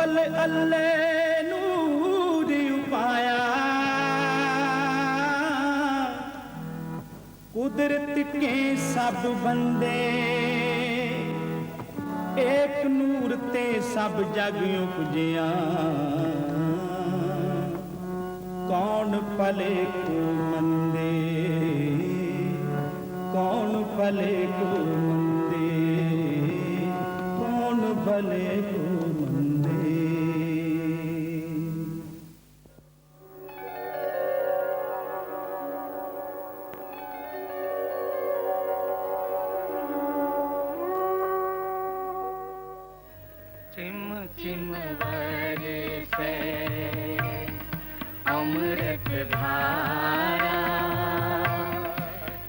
अल अल्ले नूर उपाया, कुदरत के सब बंदे एक नूर ते सब जग उपजिया। कौन भले को मंदे, कौन भले को मंदे, कौन भले को मंदे। चिम चिम बरसे अमृत धारा,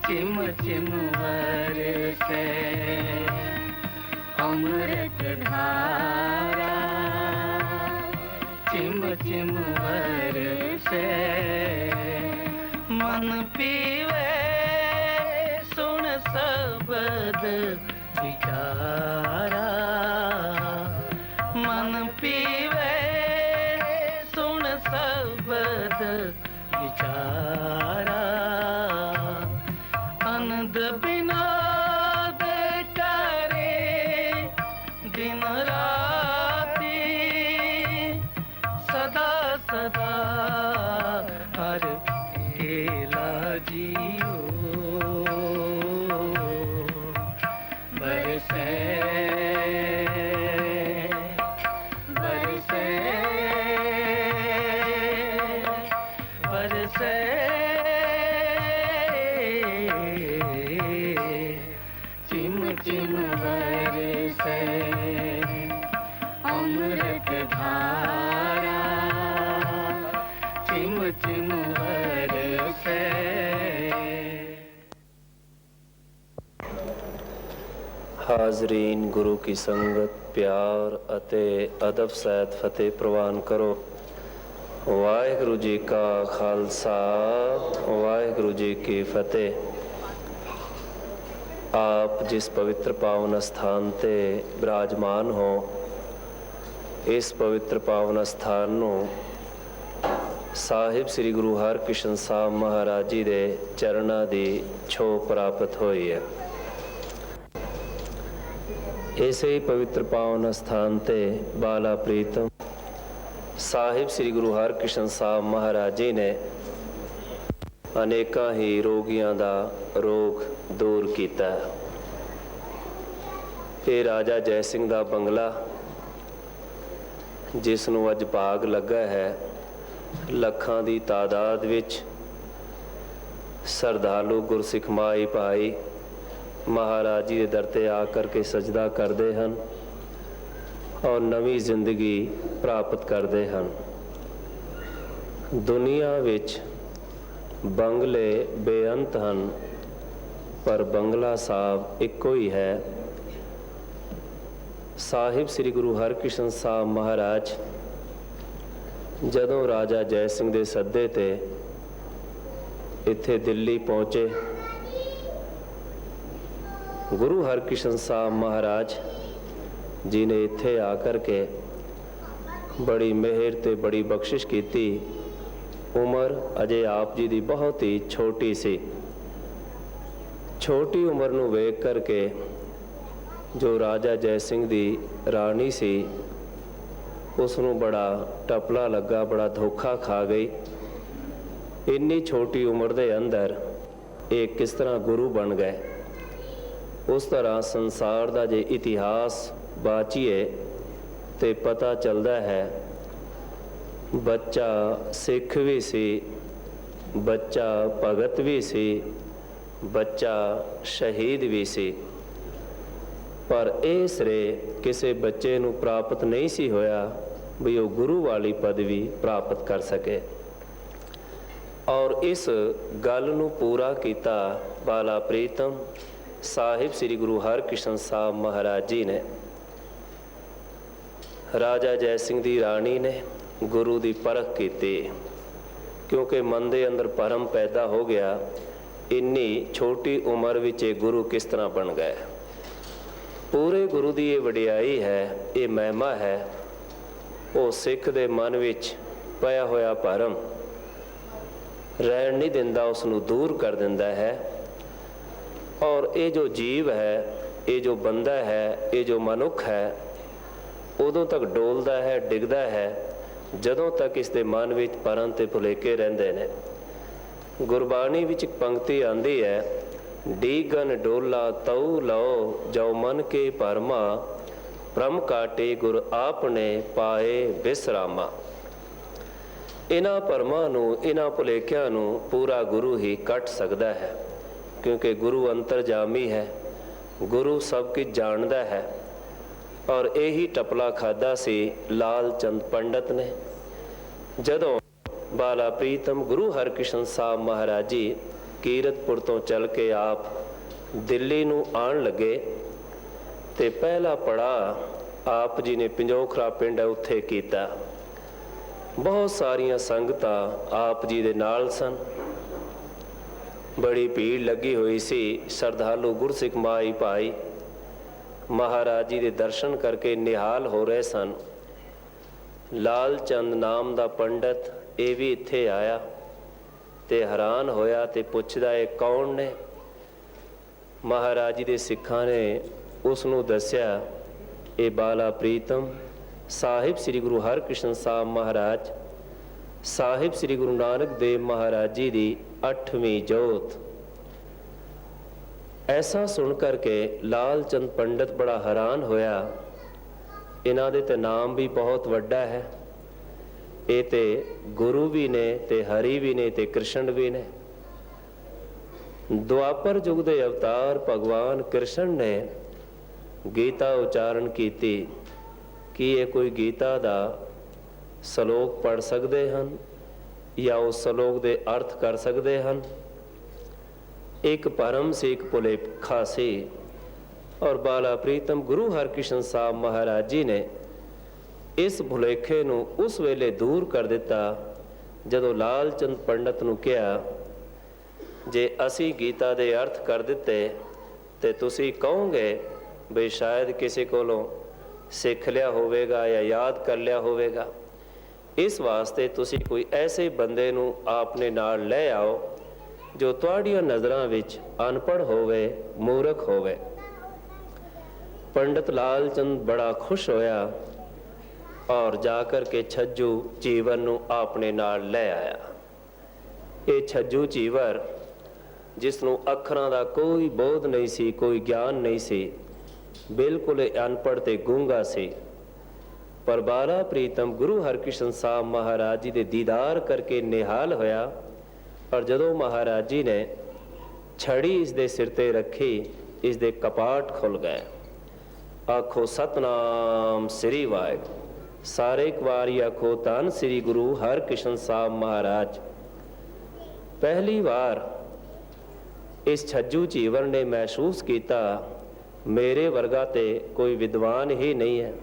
चिम चिम बरसे अमृत धारा, चिम चिम बरसे मन पीवे सुन शब्द विचारा, मन पीवे सुन शब्द विचारा। अनंद बिनोद करे दिन राती, सदा सदा हर केला जियो। बरसे बरसे चिम चिम बरसे अमृत धारा, चिम चिम बरसे। हाजरीन, गुरु की संगत प्यार ਅਤੇ ਅਦਬ ਸਹਿਤ ਫਤਿਹ ਪ੍ਰਵਾਨ ਕਰੋ। ਵਾਹਿਗੁਰੂ ਜੀ ਕਾ ਖਾਲਸਾ, ਵਾਹਿਗੁਰੂ ਜੀ ਕੀ ਫਤਿਹ। ਆਪ ਜਿਸ ਪਵਿੱਤਰ ਪਾਵਨ ਸਥਾਨ ਤੇ ਬਿਰਾਜਮਾਨ ਹੋ, ਇਸ ਪਵਿੱਤਰ ਪਾਵਨ ਸਥਾਨ ਨੂੰ ਸਾਹਿਬ ਸ੍ਰੀ ਗੁਰੂ ਹਰਕ੍ਰਿਸ਼ਨ ਸਾਹਿਬ ਮਹਾਰਾਜ ਜੀ ਦੇ ਚਰਨਾਂ ਦੀ ਛੋਹ ਪ੍ਰਾਪਤ ਹੋਈ ਹੈ। ਇਸੇ ਹੀ ਪਵਿੱਤਰ ਪਾਵਨ ਸਥਾਨ ਤੇ ਬਾਲਾ ਪ੍ਰੀਤਮ ਸਾਹਿਬ ਸ੍ਰੀ ਗੁਰੂ ਹਰਕ੍ਰਿਸ਼ਨ ਸਾਹਿਬ ਮਹਾਰਾਜ ਜੀ ਨੇ ਅਨੇਕਾਂ ਹੀ ਰੋਗੀਆਂ ਦਾ ਰੋਗ ਦੂਰ ਕੀਤਾ। ਇਹ ਰਾਜਾ ਜੈ ਸਿੰਘ ਦਾ ਬੰਗਲਾ, ਜਿਸ ਨੂੰ ਅੱਜ ਭਾਗ ਲੱਗਾ ਹੈ, ਲੱਖਾਂ ਦੀ ਤਾਦਾਦ ਵਿੱਚ ਸ਼ਰਧਾਲੂ ਗੁਰਸਿੱਖ ਮਾਈ ਭਾਈ ਮਹਾਰਾਜ ਜੀ ਦੇ ਦਰ ਤੇ ਆ ਕਰਕੇ ਸਜਦਾ ਕਰਦੇ ਹਨ ਔਰ ਨਵੀਂ ਜ਼ਿੰਦਗੀ ਪ੍ਰਾਪਤ ਕਰਦੇ ਹਨ। ਦੁਨੀਆ ਵਿੱਚ ਬੰਗਲੇ ਬੇਅੰਤ ਹਨ, ਪਰ ਬੰਗਲਾ ਸਾਹਿਬ ਇੱਕੋ ਹੀ ਹੈ। ਸਾਹਿਬ ਸ੍ਰੀ ਗੁਰੂ ਹਰਕ੍ਰਿਸ਼ਨ ਸਾਹਿਬ ਮਹਾਰਾਜ ਜਦੋਂ ਰਾਜਾ ਜੈ ਸਿੰਘ ਦੇ ਸੱਦੇ ਤੇ ਇੱਥੇ ਦਿੱਲੀ ਪਹੁੰਚੇ, ਗੁਰੂ ਹਰਕ੍ਰਿਸ਼ਨ ਸਾਹਿਬ ਮਹਾਰਾਜ ਜੀ ਨੇ ਇੱਥੇ ਆ ਕਰਕੇ ਬੜੀ ਮਿਹਰ ਤੇ ਬੜੀ ਬਖਸ਼ਿਸ਼ ਕੀਤੀ। ਉਮਰ ਅਜੇ ਆਪ ਜੀ ਦੀ ਬਹੁਤ ਹੀ ਛੋਟੀ ਸੀ। ਛੋਟੀ ਉਮਰ ਨੂੰ ਵੇਖ ਕਰਕੇ ਜੋ ਰਾਜਾ ਜੈ ਸਿੰਘ ਦੀ ਰਾਣੀ ਸੀ, ਉਸ ਨੂੰ ਬੜਾ ਟਪਲਾ ਲੱਗਾ, ਬੜਾ ਧੋਖਾ ਖਾ ਗਈ। ਇੰਨੀ ਛੋਟੀ ਉਮਰ ਦੇ ਅੰਦਰ ਇਹ ਕਿਸ ਤਰ੍ਹਾਂ ਗੁਰੂ ਬਣ ਗਏ। ਉਸ ਤਰ੍ਹਾਂ ਸੰਸਾਰ ਦਾ ਜੇ ਇਤਿਹਾਸ ਬਾਚੀਏ ਤੇ ਪਤਾ ਚੱਲਦਾ ਹੈ, ਬੱਚਾ ਸਿੱਖ ਵੀ ਸੀ, ਬੱਚਾ ਭਗਤ ਵੀ ਸੀ, ਬੱਚਾ ਸ਼ਹੀਦ ਵੀ ਸੀ, ਪਰ ਇਹ ਸਰੇ ਕਿਸੇ ਬੱਚੇ ਨੂੰ ਪ੍ਰਾਪਤ ਨਹੀਂ ਸੀ ਹੋਇਆ ਵੀ ਉਹ ਗੁਰੂ ਵਾਲੀ ਪਦਵੀ ਪ੍ਰਾਪਤ ਕਰ ਸਕੇ। ਔਰ ਇਸ ਗੱਲ ਨੂੰ ਪੂਰਾ ਕੀਤਾ ਬਾਲਾ ਪ੍ਰੀਤਮ ਸਾਹਿਬ ਸ੍ਰੀ ਗੁਰੂ ਹਰਕ੍ਰਿਸ਼ਨ ਸਾਹਿਬ ਮਹਾਰਾਜ ਜੀ ਨੇ। ਰਾਜਾ ਜੈ ਸਿੰਘ ਦੀ ਰਾਣੀ ਨੇ ਗੁਰੂ ਦੀ ਪਰਖ ਕੀਤੀ, ਕਿਉਂਕਿ ਮਨ ਦੇ ਅੰਦਰ ਭਰਮ ਪੈਦਾ ਹੋ ਗਿਆ, ਇੰਨੀ ਛੋਟੀ ਉਮਰ ਵਿੱਚ ਇਹ ਗੁਰੂ ਕਿਸ ਤਰ੍ਹਾਂ ਬਣ ਗਏ। ਪੂਰੇ ਗੁਰੂ ਦੀ ਇਹ ਵਡਿਆਈ ਹੈ, ਇਹ ਮਹਿਮਾ ਹੈ ਉਹ ਸਿੱਖ ਦੇ ਮਨ ਵਿੱਚ ਪਿਆ ਹੋਇਆ ਭਰਮ ਰਹਿਣ ਨਹੀਂ ਦਿੰਦਾ, ਉਸ ਨੂੰ ਦੂਰ ਕਰ ਦਿੰਦਾ ਹੈ। ਔਰ ਇਹ ਜੋ ਜੀਵ ਹੈ, ਇਹ ਜੋ ਬੰਦਾ ਹੈ, ਇਹ ਜੋ ਮਨੁੱਖ ਹੈ, ਉਦੋਂ ਤੱਕ ਡੋਲਦਾ ਹੈ, ਡਿੱਗਦਾ ਹੈ ਜਦੋਂ ਤੱਕ ਇਸ ਦੇ ਮਨ ਵਿੱਚ ਭਰਮ ਤੇ ਭੁਲੇਖੇ ਰਹਿੰਦੇ ਨੇ। ਗੁਰਬਾਣੀ ਵਿੱਚ ਇੱਕ ਪੰਕਤੀ ਆਉਂਦੀ ਹੈ, ਡੀਗਨ ਡੋਲਾ ਤਉ ਲਓ ਜੋ ਮਨ ਕੇ ਭਰਮਾ, ਭ੍ਰਮ ਕਾਟੇ ਗੁਰ ਆਪਨੇ ਪਾਏ ਬਿਸਰਾਮਾ। ਇਹਨਾਂ ਭਰਮਾਂ ਨੂੰ, ਇਹਨਾਂ ਭੁਲੇਖਿਆਂ ਨੂੰ ਪੂਰਾ ਗੁਰੂ ਹੀ ਕੱਟ ਸਕਦਾ ਹੈ, ਕਿਉਂਕਿ ਗੁਰੂ ਅੰਤਰਜਾਮੀ ਹੈ, ਗੁਰੂ ਸਭ ਕੁਝ ਜਾਣਦਾ ਹੈ। ਔਰ ਇਹੀ ਟਪਲਾ ਖਾਦਾ ਸੀ ਲਾਲ ਚੰਦ ਪੰਡਤ ਨੇ। ਜਦੋਂ ਬਾਲਾ ਪ੍ਰੀਤਮ ਗੁਰੂ ਹਰਕ੍ਰਿਸ਼ਨ ਸਾਹਿਬ ਮਹਾਰਾਜ ਜੀ ਕੀਰਤਪੁਰ ਤੋਂ ਚੱਲ ਕੇ ਆਪ ਦਿੱਲੀ ਨੂੰ ਆਉਣ ਲੱਗੇ ਤੇ ਪਹਿਲਾ ਪੜਾਅ ਆਪ ਜੀ ਨੇ ਪੰਜੋਖਰਾ ਪਿੰਡ ਉੱਥੇ ਕੀਤਾ। ਬਹੁਤ ਸਾਰੀਆਂ ਸੰਗਤਾਂ ਆਪ ਜੀ ਦੇ ਨਾਲ ਸਨ, ਬੜੀ ਭੀੜ ਲੱਗੀ ਹੋਈ ਸੀ। ਸ਼ਰਧਾਲੂ ਗੁਰਸਿੱਖ ਮਾਈ ਭਾਈ ਮਹਾਰਾਜ ਜੀ ਦੇ ਦਰਸ਼ਨ ਕਰਕੇ ਨਿਹਾਲ ਹੋ ਰਹੇ ਸਨ। ਲਾਲ ਚੰਦ ਨਾਮ ਦਾ ਪੰਡਤ ਇਹ ਵੀ ਇੱਥੇ ਆਇਆ ਤੇ ਹੈਰਾਨ ਹੋਇਆ ਤੇ ਪੁੱਛਦਾ, ਇਹ ਕੌਣ ਨੇ? ਮਹਾਰਾਜ ਜੀ ਦੇ ਸਿੱਖਾਂ ਨੇ ਉਸ ਨੂੰ ਦੱਸਿਆ, ਇਹ ਬਾਲਾ ਪ੍ਰੀਤਮ ਸਾਹਿਬ ਸ੍ਰੀ ਗੁਰੂ ਹਰਕ੍ਰਿਸ਼ਨ ਸਾਹਿਬ ਮਹਾਰਾਜ, ਸਾਹਿਬ ਸ੍ਰੀ ਗੁਰੂ ਨਾਨਕ ਦੇਵ ਮਹਾਰਾਜ ਜੀ ਦੀ 8ਵੀਂ ਜੋਤ। ਐਸਾ ਸੁਣ ਕਰਕੇ ਲਾਲ ਚੰਦ ਪੰਡਤ ਬੜਾ ਹੈਰਾਨ ਹੋਇਆ। ਇਹਨਾਂ ਦੇ ਤੇ ਨਾਮ ਵੀ ਬਹੁਤ ਵੱਡਾ ਹੈ, ਇਹ ਤੇ ਗੁਰੂ ਵੀ ਨੇ ਤੇ ਹਰੀ ਵੀ ਨੇ ਤੇ ਕ੍ਰਿਸ਼ਨ ਵੀ ਨੇ। ਦੁਆਪਰ ਯੁਗ ਦੇ ਅਵਤਾਰ ਭਗਵਾਨ ਕ੍ਰਿਸ਼ਨ ਨੇ ਗੀਤਾ ਉਚਾਰਨ ਕੀਤੀ। ਕੀ ਇਹ ਕੋਈ ਗੀਤਾ ਦਾ ਸ਼ਲੋਕ ਪੜ੍ਹ ਸਕਦੇ ਹਨ ਜਾਂ ਉਸ ਸ਼ਲੋਕ ਦੇ ਅਰਥ ਕਰ ਸਕਦੇ ਹਨ? ਇੱਕ ਭਰਮ ਸੀ, ਇੱਕ ਭੁਲੇਖਾ ਸੀ। ਔਰ ਬਾਲਾ ਪ੍ਰੀਤਮ ਗੁਰੂ ਹਰਕ੍ਰਿਸ਼ਨ ਸਾਹਿਬ ਮਹਾਰਾਜ ਜੀ ਨੇ ਇਸ ਭੁਲੇਖੇ ਨੂੰ ਉਸ ਵੇਲੇ ਦੂਰ ਕਰ ਦਿੱਤਾ ਜਦੋਂ ਲਾਲ ਚੰਦ ਪੰਡਤ ਨੂੰ ਕਿਹਾ, ਜੇ ਅਸੀਂ ਗੀਤਾ ਦੇ ਅਰਥ ਕਰ ਦਿੱਤੇ ਤੇ ਤੁਸੀਂ ਕਹੋਗੇ ਬਈ ਸ਼ਾਇਦ ਕਿਸੇ ਕੋਲੋਂ ਸਿੱਖ ਲਿਆ ਹੋਵੇਗਾ ਜਾਂ ਯਾਦ ਕਰ ਲਿਆ ਹੋਵੇਗਾ। ਇਸ ਵਾਸਤੇ ਤੁਸੀਂ ਕੋਈ ਐਸੇ ਬੰਦੇ ਨੂੰ ਆਪਣੇ ਨਾਲ ਲੈ ਆਓ ਜੋ ਤੁਹਾਡੀਆਂ ਨਜ਼ਰਾਂ ਵਿੱਚ ਅਨਪੜ੍ਹ ਹੋਵੇ, ਮੂਰਖ ਹੋਵੇ। ਪੰਡਤ ਲਾਲ ਚੰਦ ਬੜਾ ਖੁਸ਼ ਹੋਇਆ ਔਰ ਜਾ ਕਰ ਕੇ ਛੱਜੂ ਚੀਵਰ ਨੂੰ ਆਪਣੇ ਨਾਲ ਲੈ ਆਇਆ। ਇਹ ਛੱਜੂ ਚੀਵਰ, ਜਿਸ ਨੂੰ ਅੱਖਰਾਂ ਦਾ ਕੋਈ ਬੋਧ ਨਹੀਂ ਸੀ, ਕੋਈ ਗਿਆਨ ਨਹੀਂ ਸੀ, ਬਿਲਕੁਲ ਅਨਪੜ੍ਹ ਤੇ ਗੂੰਗਾ ਸੀ। ਪਰ ਬਾਲਾ ਪ੍ਰੀਤਮ ਗੁਰੂ ਹਰਕ੍ਰਿਸ਼ਨ ਸਾਹਿਬ ਮਹਾਰਾਜ ਜੀ ਦੇ ਦੀਦਾਰ ਕਰਕੇ ਨਿਹਾਲ ਹੋਇਆ। ਔਰ ਜਦੋਂ ਮਹਾਰਾਜ ਜੀ ਨੇ ਛੜੀ ਇਸ ਦੇ ਸਿਰ ਤੇ ਰੱਖੀ, ਇਸ ਦੇ ਕਪਾਟ ਖੁੱਲ ਗਏ। ਆਖੋ ਸਤਨਾਮ ਸ੍ਰੀ ਵਾਹਿਗੁਰੂ। ਸਾਰੇ ਇੱਕ ਵਾਰੀ ਆਖੋ ਧੰਨ ਸ੍ਰੀ ਗੁਰੂ ਹਰਕ੍ਰਿਸ਼ਨ ਸਾਹਿਬ ਮਹਾਰਾਜ। ਪਹਿਲੀ ਵਾਰ ਇਸ ਛੱਜੂ ਚੀਵਰ ਨੇ ਮਹਿਸੂਸ ਕੀਤਾ, ਮੇਰੇ ਵਰਗਾ ਤੇ ਕੋਈ ਵਿਦਵਾਨ ਹੀ ਨਹੀਂ ਹੈ,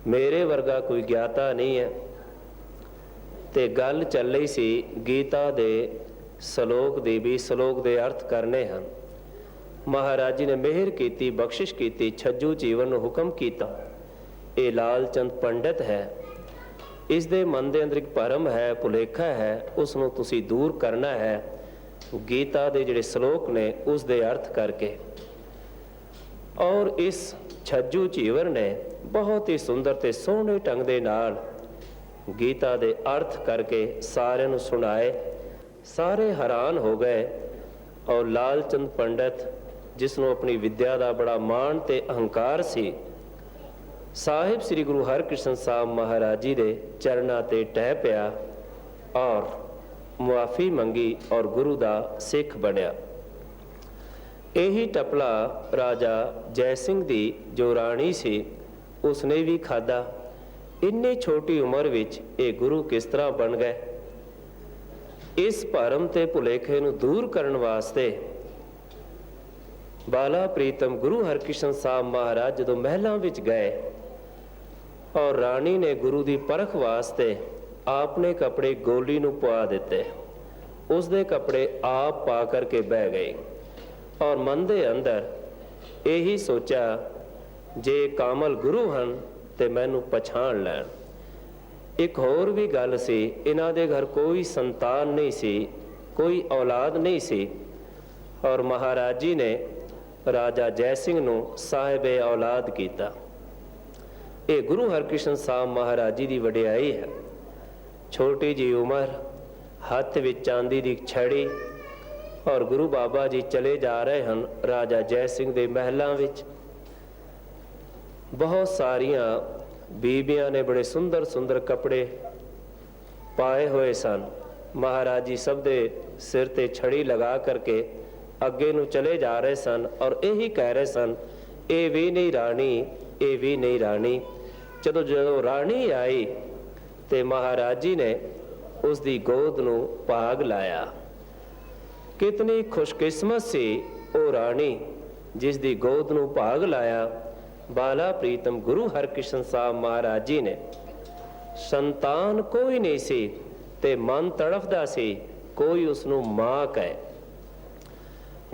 ਮੇਰੇ ਵਰਗਾ ਕੋਈ ਗਿਆਤਾ ਨਹੀਂ ਹੈ। ਤੇ ਗੱਲ ਚੱਲ ਰਹੀ ਸੀ ਗੀਤਾ ਦੇ ਸ਼ਲੋਕ ਦੀ ਵੀ, ਸ਼ਲੋਕ ਦੇ ਅਰਥ ਕਰਨੇ ਹਨ। ਮਹਾਰਾਜ ਜੀ ਨੇ ਮਿਹਰ ਕੀਤੀ, ਬਖਸ਼ਿਸ਼ ਕੀਤੀ, ਛੱਜੂ ਚੀਵਰ ਨੂੰ ਹੁਕਮ ਕੀਤਾ, ਇਹ ਲਾਲ ਚੰਦ ਪੰਡਤ ਹੈ, ਇਸ ਦੇ ਮਨ ਦੇ ਅੰਦਰ ਇੱਕ ਭਰਮ ਹੈ, ਭੁਲੇਖਾ ਹੈ, ਉਸ ਨੂੰ ਤੁਸੀਂ ਦੂਰ ਕਰਨਾ ਹੈ ਗੀਤਾ ਦੇ ਜਿਹੜੇ ਸ਼ਲੋਕ ਨੇ ਉਸ ਦੇ ਅਰਥ ਕਰਕੇ। ਔਰ ਇਸ ਛੱਜੂ ਚੀਵਰ ਨੇ ਬਹੁਤ ਹੀ ਸੁੰਦਰ ਤੇ ਸੋਹਣੇ ਢੰਗ ਦੇ ਨਾਲ ਗੀਤਾ ਦੇ ਅਰਥ ਕਰਕੇ ਸਾਰਿਆਂ ਨੂੰ ਸੁਣਾਏ। ਸਾਰੇ ਹੈਰਾਨ ਹੋ ਗਏ। ਔਰ ਲਾਲ ਚੰਦ ਪੰਡਤ, ਜਿਸ ਨੂੰ ਆਪਣੀ ਵਿਦਿਆ ਦਾ ਬੜਾ ਮਾਣ ਤੇ ਅਹੰਕਾਰ ਸੀ, ਸਾਹਿਬ ਸ੍ਰੀ ਗੁਰੂ ਹਰਕ੍ਰਿਸ਼ਨ ਸਾਹਿਬ ਮਹਾਰਾਜ ਜੀ ਦੇ ਚਰਨਾਂ ਤੇ ਟਹਿ ਪਿਆ ਔਰ ਮੁਆਫੀ ਮੰਗੀ ਔਰ ਗੁਰੂ ਦਾ ਸਿੱਖ ਬਣਿਆ। ਇਹੀ ਟਪਲਾ ਰਾਜਾ ਜੈ ਸਿੰਘ ਦੀ ਜੋ ਰਾਣੀ ਸੀ, ਉਸਨੇ ਵੀ ਖਾਦਾ। ਇੰਨੀ ਛੋਟੀ ਉਮਰ ਵਿੱਚ ਇਹ ਗੁਰੂ ਕਿਸ ਤਰ੍ਹਾਂ ਬਣ ਗਏ? ਇਸ ਭਰਮ ਤੇ ਭੁਲੇਖੇ ਨੂੰ ਦੂਰ ਕਰਨ ਵਾਸਤੇ ਬਾਲਾ ਪ੍ਰੀਤਮ ਗੁਰੂ ਹਰਕ੍ਰਿਸ਼ਨ ਸਾਹਿਬ ਮਹਾਰਾਜ ਜਦੋਂ ਮਹਿਲਾਂ ਵਿੱਚ ਗਏ ਔਰ ਰਾਣੀ ਨੇ ਗੁਰੂ ਦੀ ਪਰਖ ਵਾਸਤੇ ਆਪਣੇ ਕੱਪੜੇ ਗੋਲੀ ਨੂੰ ਪਵਾ ਦਿੱਤੇ, ਉਸ ਦੇ ਕੱਪੜੇ ਆਪ ਪਾ ਕਰਕੇ ਬਹਿ ਗਏ ਔਰ ਮਨ ਦੇ ਅੰਦਰ ਇਹੀ ਸੋਚਿਆ, ਜੇ ਕਾਮਲ ਗੁਰੂ ਹਨ ਤੇ ਮੈਨੂੰ ਪਛਾਣ ਲੈਣ, ਇੱਕ ਹੋਰ ਵੀ ਗੱਲ ਸੀ, ਇਹਨਾਂ ਦੇ ਘਰ ਕੋਈ ਸੰਤਾਨ ਨਹੀਂ ਸੀ, ਕੋਈ ਔਲਾਦ ਨਹੀਂ ਸੀ, ਔਰ ਮਹਾਰਾਜ ਜੀ ਨੇ ਰਾਜਾ ਜੈ ਸਿੰਘ ਨੂੰ ਸਾਹਿਬੇ ਔਲਾਦ ਕੀਤਾ। ਇਹ ਗੁਰੂ ਹਰਕ੍ਰਿਸ਼ਨ ਸਾਹਿਬ ਮਹਾਰਾਜ ਜੀ ਦੀ ਵਡਿਆਈ ਹੈ। ਛੋਟੀ ਜੀ ਉਮਰ, ਹੱਥ ਵਿੱਚ ਚਾਂਦੀ ਦੀ ਛੜੀ, ਔਰ ਗੁਰੂ ਬਾਬਾ ਜੀ ਚਲੇ ਜਾ ਰਹੇ ਹਨ ਰਾਜਾ ਜੈ ਸਿੰਘ ਦੇ ਮਹਿਲਾਂ ਵਿੱਚ। ਬਹੁਤ ਸਾਰੀਆਂ ਬੀਬੀਆਂ ਨੇ ਬੜੇ ਸੁੰਦਰ ਸੁੰਦਰ ਕੱਪੜੇ ਪਾਏ ਹੋਏ ਸਨ। ਮਹਾਰਾਜ ਜੀ ਸਭ ਦੇ ਸਿਰ ਤੇ ਛੜੀ ਲਗਾ ਕਰਕੇ ਅੱਗੇ ਨੂੰ ਚਲੇ ਜਾ ਰਹੇ ਸਨ, ਔਰ ਇਹੀ ਕਹਿ ਰਹੇ ਸਨ, ਇਹ ਵੀ ਨਹੀਂ ਰਾਣੀ, ਇਹ ਵੀ ਨਹੀਂ ਰਾਣੀ। ਜਦੋਂ ਰਾਣੀ ਆਈ ਤੇ ਮਹਾਰਾਜ ਜੀ ਨੇ ਉਸ ਦੀ ਗੋਦ ਨੂੰ ਭਾਗ ਲਾਇਆ। ਕਿਤਨੀ ਖੁਸ਼ਕਿਸਮਤ ਸੀ ਉਹ ਰਾਣੀ ਜਿਸ ਦੀ ਗੋਦ ਨੂੰ ਭਾਗ ਲਾਇਆ। ਬਾਲਾ ਪ੍ਰੀਤਮ ਗੁਰੂ ਹਰਕ੍ਰਿਸ਼ਨ ਸਾਹਿਬ ਮਹਾਰਾਜ ਜੀ ਨੇ। ਸੰਤਾਨ ਕੋਈ ਨਹੀਂ ਸੀ ਤੇ ਮਨ ਤੜਫਦਾ ਸੀ ਕੋਈ ਉਸ ਨੂੰ ਮਾਂ ਕਹੇ।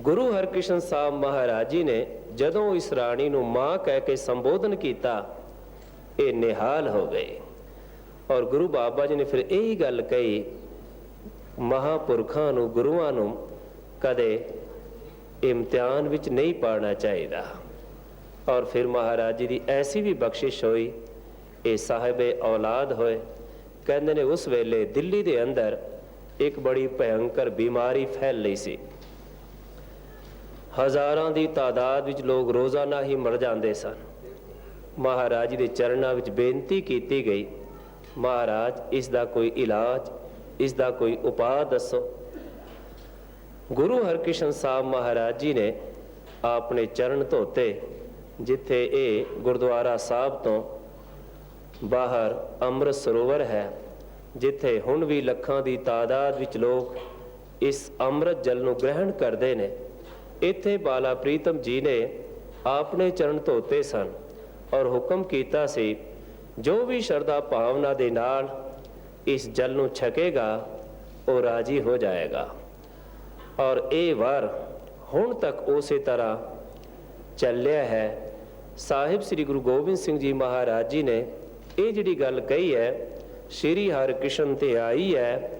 ਗੁਰੂ ਹਰਕ੍ਰਿਸ਼ਨ ਸਾਹਿਬ ਮਹਾਰਾਜ ਜੀ ਨੇ ਜਦੋਂ ਇਸ ਰਾਣੀ ਨੂੰ ਮਾਂ ਕਹਿ ਕੇ ਸੰਬੋਧਨ ਕੀਤਾ, ਇਹ ਨਿਹਾਲ ਹੋ ਗਏ। ਔਰ ਗੁਰੂ ਬਾਬਾ ਜੀ ਨੇ ਫਿਰ ਇਹੀ ਗੱਲ ਕਹੀ, ਮਹਾਂਪੁਰਖਾਂ ਨੂੰ, ਗੁਰੂਆਂ ਨੂੰ ਕਦੇ ਇਮਤਿਹਾਨ ਵਿੱਚ ਨਹੀਂ ਪਾਉਣਾ ਚਾਹੀਦਾ। ਔਰ ਫਿਰ ਮਹਾਰਾਜ ਜੀ ਦੀ ਐਸੀ ਵੀ ਬਖਸ਼ਿਸ਼ ਹੋਈ, ਇਹ ਸਾਹਿਬੇ ਔਲਾਦ ਹੋਏ। ਕਹਿੰਦੇ ਨੇ ਉਸ ਵੇਲੇ ਦਿੱਲੀ ਦੇ ਅੰਦਰ ਇੱਕ ਬੜੀ ਭਯੰਕਰ ਬਿਮਾਰੀ ਫੈਲ ਰਹੀ ਸੀ। ਹਜ਼ਾਰਾਂ ਦੀ ਤਾਦਾਦ ਵਿੱਚ ਲੋਕ ਰੋਜ਼ਾਨਾ ਹੀ ਮਰ ਜਾਂਦੇ ਸਨ। ਮਹਾਰਾਜ ਜੀ ਦੇ ਚਰਨਾਂ ਵਿੱਚ ਬੇਨਤੀ ਕੀਤੀ ਗਈ, ਮਹਾਰਾਜ ਇਸ ਦਾ ਕੋਈ ਇਲਾਜ, ਇਸ ਦਾ ਕੋਈ ਉਪਾਅ ਦੱਸੋ। ਗੁਰੂ ਹਰਕ੍ਰਿਸ਼ਨ ਸਾਹਿਬ ਮਹਾਰਾਜ ਜੀ ਨੇ ਆਪਣੇ ਚਰਨ ਧੋਤੇ। ਜਿੱਥੇ ਇਹ ਗੁਰਦੁਆਰਾ ਸਾਹਿਬ ਤੋਂ ਬਾਹਰ ਅੰਮ੍ਰਿਤ ਸਰੋਵਰ ਹੈ, ਜਿੱਥੇ ਹੁਣ ਵੀ ਲੱਖਾਂ ਦੀ ਤਾਦਾਦ ਵਿੱਚ ਲੋਕ ਇਸ ਅੰਮ੍ਰਿਤ ਜਲ ਨੂੰ ਗ੍ਰਹਿਣ ਕਰਦੇ ਨੇ, ਇੱਥੇ ਬਾਲਾ ਪ੍ਰੀਤਮ ਜੀ ਨੇ ਆਪਣੇ ਚਰਨ ਧੋਤੇ ਸਨ ਔਰ ਹੁਕਮ ਕੀਤਾ ਸੀ, ਜੋ ਵੀ ਸ਼ਰਧਾ ਭਾਵਨਾ ਦੇ ਨਾਲ ਇਸ ਜਲ ਨੂੰ ਛਕੇਗਾ ਉਹ ਰਾਜੀ ਹੋ ਜਾਏਗਾ। ਔਰ ਇਹ ਵਾਰ ਹੁਣ ਤੱਕ ਉਸੇ ਤਰ੍ਹਾਂ ਚੱਲਿਆ ਹੈ। ਸਾਹਿਬ ਸ੍ਰੀ ਗੁਰੂ ਗੋਬਿੰਦ ਸਿੰਘ ਜੀ ਮਹਾਰਾਜ ਜੀ ਨੇ ਇਹ ਜਿਹੜੀ ਗੱਲ ਕਹੀ ਹੈ, ਸ਼੍ਰੀ ਹਰਿਕ੍ਰਿਸ਼ਨ ਤੇ ਆਈ ਹੈ,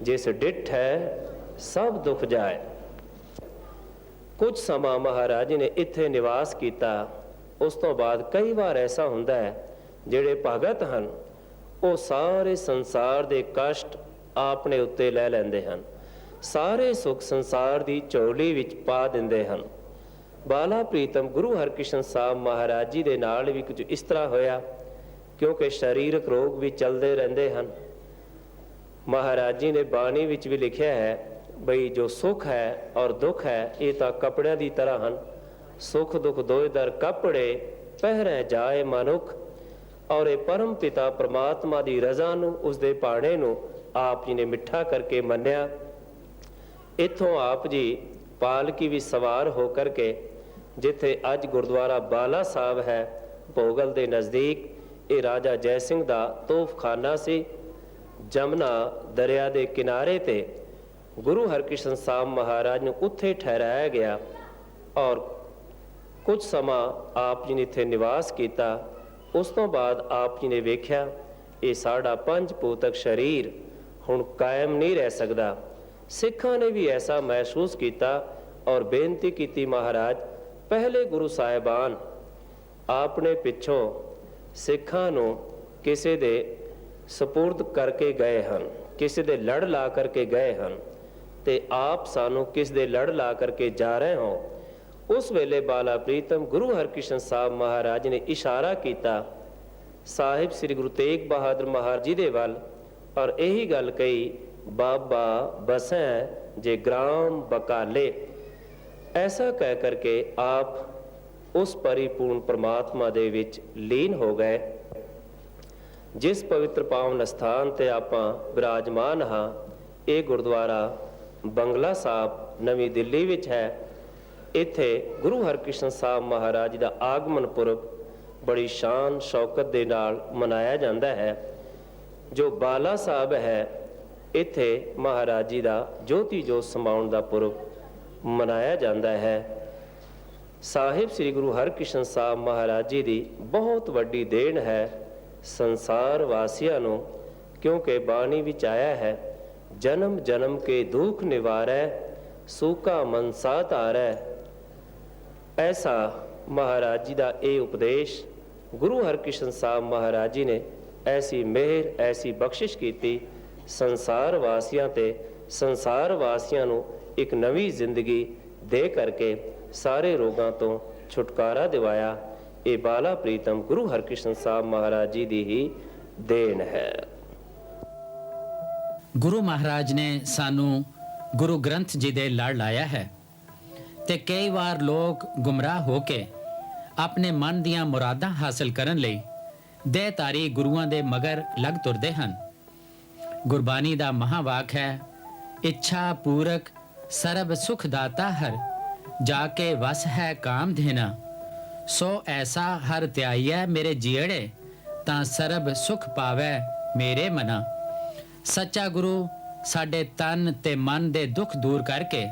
ਜਿਸ ਡਿੱਠ ਹੈ ਸਭ ਦੁੱਖ ਜਾਏ। ਕੁਝ ਸਮਾਂ ਮਹਾਰਾਜ ਜੀ ਨੇ ਇੱਥੇ ਨਿਵਾਸ ਕੀਤਾ। ਉਸ ਤੋਂ ਬਾਅਦ ਕਈ ਵਾਰ ਐਸਾ ਹੁੰਦਾ ਹੈ, ਜਿਹੜੇ ਭਗਤ ਹਨ ਉਹ ਸਾਰੇ ਸੰਸਾਰ ਦੇ ਕਸ਼ਟ ਆਪਣੇ ਉੱਤੇ ਲੈ ਲੈਂਦੇ ਹਨ, ਸਾਰੇ ਸੁੱਖ ਸੰਸਾਰ ਦੀ ਝੋਲੀ ਵਿੱਚ ਪਾ ਦਿੰਦੇ ਹਨ। ਬਾਲਾ ਪ੍ਰੀਤਮ ਗੁਰੂ ਹਰਕ੍ਰਿਸ਼ਨ ਸਾਹਿਬ ਮਹਾਰਾਜ ਜੀ ਦੇ ਨਾਲ ਵੀ ਕੁਝ ਇਸ ਤਰ੍ਹਾਂ ਹੋਇਆ, ਕਿਉਂਕਿ ਸਰੀਰਕ ਰੋਗ ਵੀ ਚੱਲਦੇ ਰਹਿੰਦੇ ਹਨ। ਮਹਾਰਾਜ ਜੀ ਨੇ ਬਾਣੀ ਵਿੱਚ ਵੀ ਲਿਖਿਆ ਹੈ ਬਈ ਜੋ ਸੁੱਖ ਹੈ ਔਰ ਦੁੱਖ ਹੈ ਇਹ ਤਾਂ ਕੱਪੜਿਆਂ ਦੀ ਤਰ੍ਹਾਂ ਹਨ। ਸੁੱਖ ਦੁੱਖ ਦੋਇ ਦਰ ਕੱਪੜੇ, ਪਹਿਰੇ ਜਾਏ ਮਨੁੱਖ। ਔਰ ਇਹ ਪਰਮ ਪਿਤਾ ਪ੍ਰਮਾਤਮਾ ਦੀ ਰਜ਼ਾ ਨੂੰ, ਉਸਦੇ ਭਾਣੇ ਨੂੰ ਆਪ ਜੀ ਨੇ ਮਿੱਠਾ ਕਰਕੇ ਮੰਨਿਆ। ਇੱਥੋਂ ਆਪ ਜੀ ਪਾਲਕੀ ਵੀ ਸਵਾਰ ਹੋ ਕਰਕੇ, ਜਿੱਥੇ ਅੱਜ ਗੁਰਦੁਆਰਾ ਬਾਲਾ ਸਾਹਿਬ ਹੈ ਭੋਗਲ ਦੇ ਨਜ਼ਦੀਕ, ਇਹ ਰਾਜਾ ਜੈ ਸਿੰਘ ਦਾ ਤੋਫਖਾਨਾ ਸੀ। ਜਮਨਾ ਦਰਿਆ ਦੇ ਕਿਨਾਰੇ ਤੇ ਗੁਰੂ ਹਰਕ੍ਰਿਸ਼ਨ ਸਾਹਿਬ ਮਹਾਰਾਜ ਨੂੰ ਉੱਥੇ ਠਹਿਰਾਇਆ ਗਿਆ ਔਰ ਕੁਝ ਸਮਾਂ ਆਪ ਜੀ ਨੇ ਇੱਥੇ ਨਿਵਾਸ ਕੀਤਾ। ਉਸ ਤੋਂ ਬਾਅਦ ਆਪ ਜੀ ਨੇ ਵੇਖਿਆ ਇਹ ਸਾਡਾ ਪੰਜ ਭੂਤਕ ਸਰੀਰ ਹੁਣ ਕਾਇਮ ਨਹੀਂ ਰਹਿ ਸਕਦਾ। ਸਿੱਖਾਂ ਨੇ ਵੀ ਐਸਾ ਮਹਿਸੂਸ ਕੀਤਾ ਔਰ ਬੇਨਤੀ ਕੀਤੀ, ਮਹਾਰਾਜ ਪਹਿਲੇ ਗੁਰੂ ਸਾਹਿਬਾਨ ਆਪਣੇ ਪਿੱਛੋਂ ਸਿੱਖਾਂ ਨੂੰ ਕਿਸੇ ਦੇ ਸਪੁਰਦ ਕਰਕੇ ਗਏ ਹਨ, ਕਿਸੇ ਦੇ ਲੜ ਲਾ ਕਰਕੇ ਗਏ ਹਨ, ਤੇ ਆਪ ਸਾਨੂੰ ਕਿਸ ਦੇ ਲੜ ਲਾ ਕਰਕੇ ਜਾ ਰਹੇ ਹੋ। ਉਸ ਵੇਲੇ ਬਾਲਾ ਪ੍ਰੀਤਮ ਗੁਰੂ ਹਰਕ੍ਰਿਸ਼ਨ ਸਾਹਿਬ ਮਹਾਰਾਜ ਨੇ ਇਸ਼ਾਰਾ ਕੀਤਾ ਸਾਹਿਬ ਸ੍ਰੀ ਗੁਰੂ ਤੇਗ ਬਹਾਦਰ ਮਹਾਰਾਜ ਜੀ ਦੇ ਵੱਲ, ਔਰ ਇਹੀ ਗੱਲ ਕਹੀ, ਬਾਬਾ ਬਸੈ ਜੇ ਗ੍ਰਾਮ ਬਕਾਲੇ। ਐਸਾ ਕਹਿ ਕਰਕੇ ਆਪ ਉਸ ਪਰਿਪੂਰਨ ਪ੍ਰਮਾਤਮਾ ਦੇ ਵਿੱਚ ਲੀਨ ਹੋ ਗਏ। ਜਿਸ ਪਵਿੱਤਰ ਪਾਵਨ ਸਥਾਨ ਤੇ ਆਪਾਂ ਵਿਰਾਜਮਾਨ ਹਾਂ, ਇਹ ਗੁਰਦੁਆਰਾ ਬੰਗਲਾ ਸਾਹਿਬ ਨਵੀਂ ਦਿੱਲੀ ਵਿੱਚ ਹੈ। ਇੱਥੇ ਗੁਰੂ ਹਰਕ੍ਰਿਸ਼ਨ ਸਾਹਿਬ ਮਹਾਰਾਜ ਦਾ ਆਗਮਨ ਪੁਰਬ ਬੜੀ ਸ਼ਾਨ ਸ਼ੌਕਤ ਦੇ ਨਾਲ ਮਨਾਇਆ ਜਾਂਦਾ ਹੈ। ਜੋ ਬਾਲਾ ਸਾਹਿਬ ਹੈ, ਇੱਥੇ ਮਹਾਰਾਜ ਜੀ ਦਾ ਜੋਤੀ ਜੋਤ ਸਮਾਉਣ ਦਾ ਪੁਰਬ ਮਨਾਇਆ ਜਾਂਦਾ ਹੈ। ਸਾਹਿਬ ਸ੍ਰੀ ਗੁਰੂ ਹਰਕ੍ਰਿਸ਼ਨ ਸਾਹਿਬ ਮਹਾਰਾਜ ਜੀ ਦੀ ਬਹੁਤ ਵੱਡੀ ਦੇਣ ਹੈ ਸੰਸਾਰ ਵਾਸੀਆਂ ਨੂੰ क्योंकि बाणी विच आया है, जन्म जन्म के दुख निवारै, सूका मन साथ आरै। ऐसा महाराज जी का ये उपदेश गुरु हरकृष्ण साहब महाराज जी ने ऐसी मेहर ऐसी बख्शिश की, संसार वासियों ते संसार वासियों नूं एक नवी जिंदगी दे करके सारे रोगों तो छुटकारा दिवाया। ये बाला प्रीतम गुरु हरकृष्ण साहब महाराज जी की ही देन है। गुरु महाराज ने सानू गुरु ग्रंथ जी दे लड़ लाया है ते कई बार लोग गुमराह होके अपने मन दियां मुरादां हासिल करन लई देहधारी गुरुआं दे मगर लग तुरदे हन। गुरबानी दा महावाक है, इच्छा पूरक सरब सुख दाता हर, जाके वस है काम देना, सो ऐसा हर त्याइयै मेरे जीड़े, तां सरब सुख पावै मेरे मना। सच्चा गुरु साडे तन ते मन दे दुख दूर करके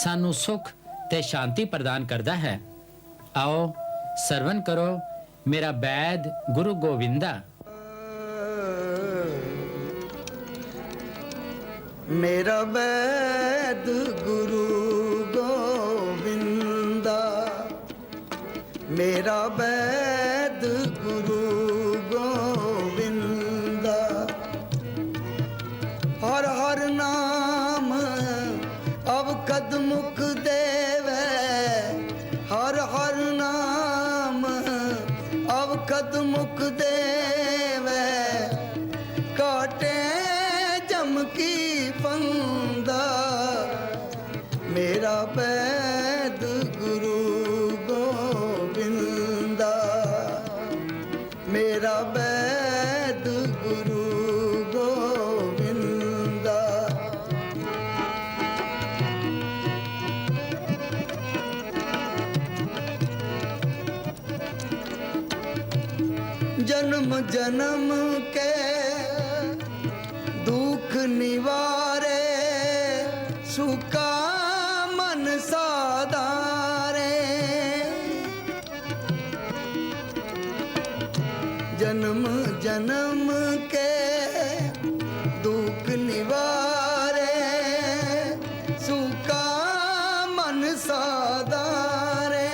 सानू सुख ते शांति प्रदान करदा है। आओ सरवण करो मेरा बैद गुरु गोविंदा। मेरा बैद गुरु गोविंदा, मेरा बैद गुरु गोविंदा। हर हर नाम अब कद मुख देवे, हर हर नाम अब कद मुख देवे। काटे जम की फंदा, मेरा बैद गुरु गोविंदा, मेरा बैद गुरु गोविंदा। जन्म जन्म के दुख निवारे, सुका मन साधारे। जन्म जन्म के दुख निवारे, सुका मन साधारे।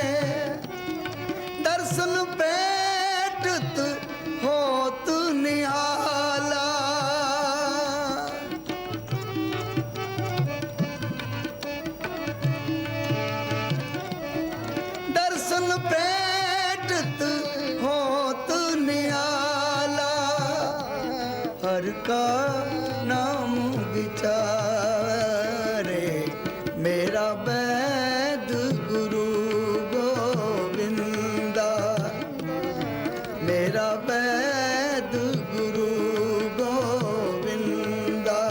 दर्शन पेटत होत निहाला, दर्शन पेटत होत निहाला। हर का नाम विचारे, मेरा बैद गुरु गोविंदा, मेरा बैद गुरु गोविंदा।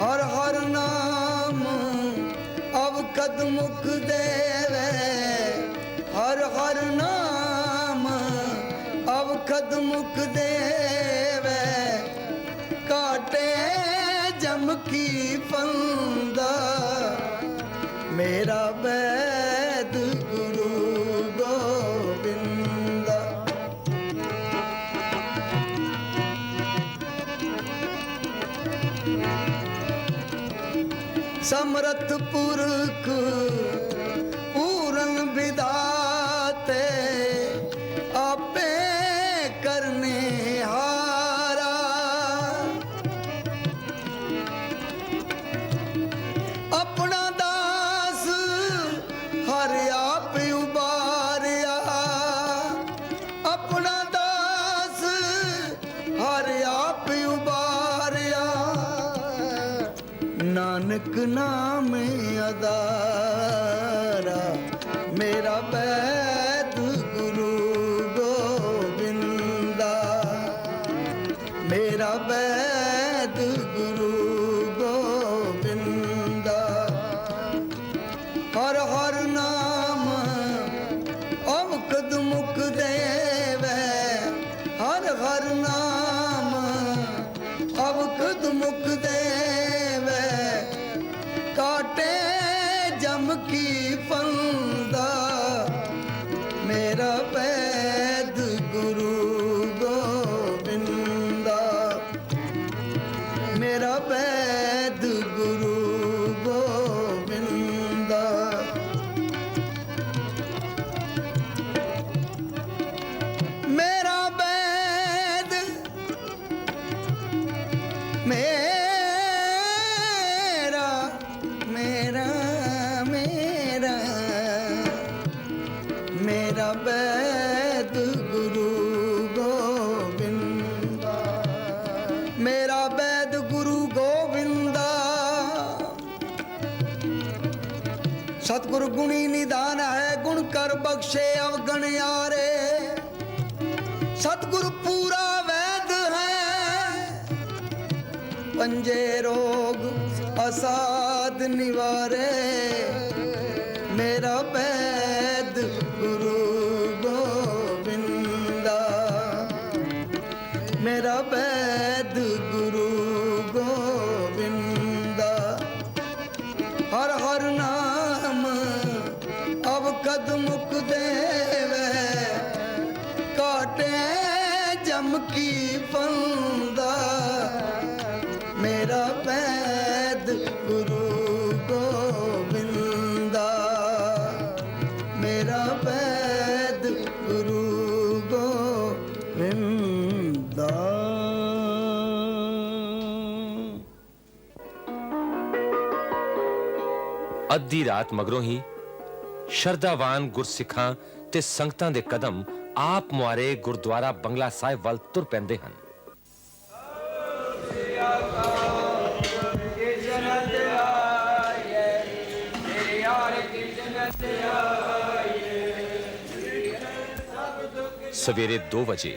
हर हर नाम अब कद मुख देवे, हर हर नाम अब कद मुख देवे। काटे जम की फंदा, मेरा बैद गुरु गोविंदा। समरथ पुरख पूरन विधाते, आपे करने हारा। अपना दास हर आप उबारिया, अपना दास हर आप उबारिया। नानक नाम अदारा, मेरा बैद गुरु गोविंदा, मेरा बैद गुरु गोविंदा। हर हर नाम अब कद मुख देवे, हर हर नाम अब कद मुख देवे। काटे जम की फंदा, मेरा वैद गुरु गोविंदा। मेरा वैद मेरा मेरा मेरा मेरा वैद गुरु गोविंदा। मेरा वैद गुरु गोविंदा। सतगुरु गुणी निदान है, गुण कर बख्शे अवगण यारे। सतगुरु पूरा वैद है, पंजे रोग असाध निवारे। मेरा वैद गुरु गोविंदा। मेरा वैद गुरु गोविंदा। हर हर नाम अवकद मुख देवे, काटे जम की फंदा। मेरा वैद गुरु गोविंदा। मेरा वैद गुरु गोविंदा। ਅੱਧੀ ਰਾਤ ਮਗਰੋਂ ਹੀ ਸ਼ਰਧਾਵਾਨ ਗੁਰਸਿੱਖਾਂ ਤੇ ਸੰਗਤਾਂ ਦੇ ਕਦਮ ਆਪ ਮੁਆਰੇ ਗੁਰਦੁਆਰਾ ਬੰਗਲਾ ਸਾਹਿਬ ਵੱਲ ਤੁਰ ਪੈਂਦੇ ਹਨ। ਸਵੇਰੇ 2 ਵਜੇ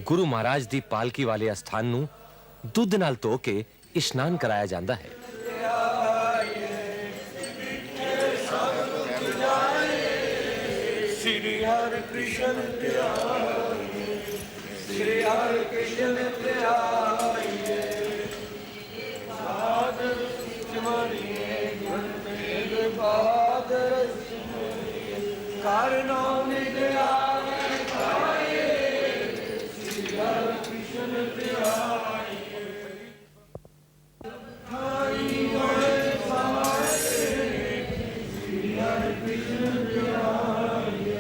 ਗੁਰੂ ਮਹਾਰਾਜ ਦੀ ਪਾਲਕੀ ਵਾਲੇ ਅਸਥਾਨ ਨੂੰ ਦੁੱਧ ਨਾਲ ਧੋ ਕੇ ਇਸ਼ਨਾਨ ਕਰਾਇਆ ਜਾਂਦਾ ਹੈ। श्री हरि कृष्ण ध्याये, श्री हरि कृष्ण ध्याये। बहादुर सिमरिए गुर तेग बहादुर सिमरिए, कर नाम ध्याये खाये। श्री हरि कृष्ण ध्याये, ठाई होए सहारे। श्री हरि कृष्ण ध्याये,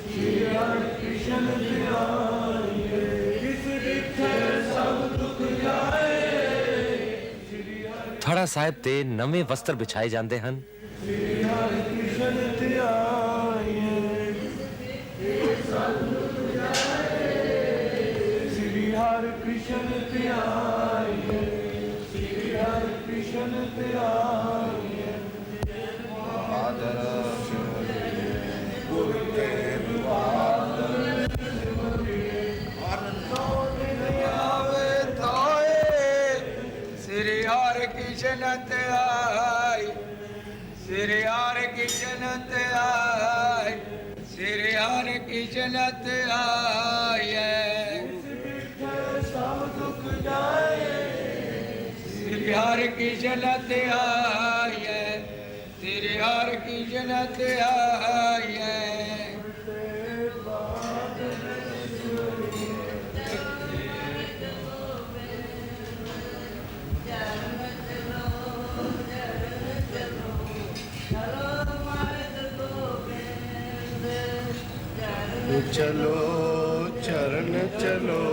श्री हरि कृष्ण ध्याये। जिस डिठे सब दुख जाए। ਥੜਾ ਸਾਹਿਬ ਤੇ ਨਵੇਂ ਵਸਤਰ ਵਿਛਾਏ ਜਾਂਦੇ ਹਨ। श्री हरि कृष्ण ध्याये, श्री हरि कृष्ण ध्याये, श्री हरि कृष्ण ध्याये। गुरु तेग बहादुर सिमरिए, आवे ताए। श्री हरि कृष्ण ध्याये, श्री हरि कृष्ण ध्याये, श्री हरि कृष्ण ध्याये। सब दुख जाए। श्री हरि कृष्ण ध्याये, श्री हरि कृष्ण ध्याये। चलो चरण चलो,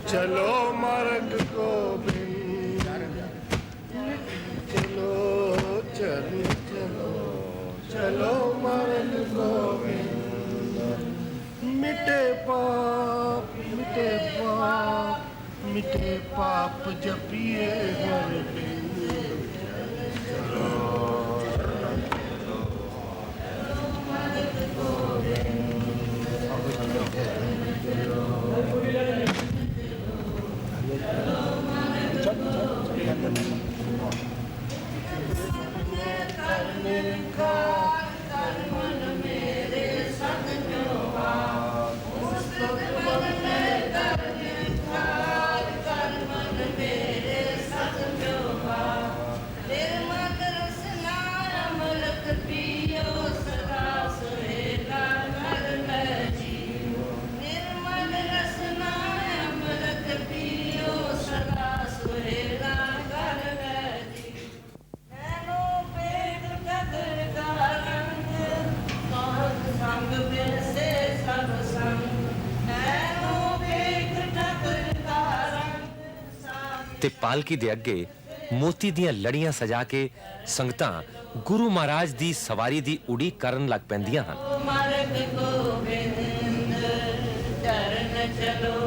चलो मार्ग गोविंद। चलो चरण चलो, चलो मार्ग गोविंद। मिटे पाप मिटे पाप, मिटे पाप जपिए हर बिंद। चलो ਤੇ ਪਾਲਕੀ ਦੇ ਅੱਗੇ ਮੋਤੀ ਦੀਆਂ ਲੜੀਆਂ ਸਜਾ ਕੇ ਸੰਗਤਾਂ ਗੁਰੂ ਮਹਾਰਾਜ ਦੀ ਸਵਾਰੀ ਦੀ ਉਡੀਕ ਕਰਨ ਲੱਗ ਪੈਂਦੀਆਂ ਹਨ। ਮਾਰਗ ਗੋਬਿੰਦ ਚਰਨ ਚਲੋ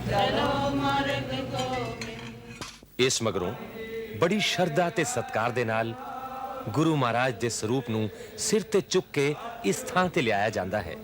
ਚਲੋ ਮਾਰਗ ਗੋਬਿੰਦ। ਇਸ ਮਗਰੋਂ ਬੜੀ ਸ਼ਰਧਾ ਤੇ ਸਤਿਕਾਰ ਦੇ ਨਾਲ ਗੁਰੂ ਮਹਾਰਾਜ ਦੇ ਸਰੂਪ ਨੂੰ ਸਿਰ ਤੇ ਚੁੱਕ ਕੇ ਇਸ ਥਾਂ ਤੇ ਲਿਆਇਆ ਜਾਂਦਾ ਹੈ।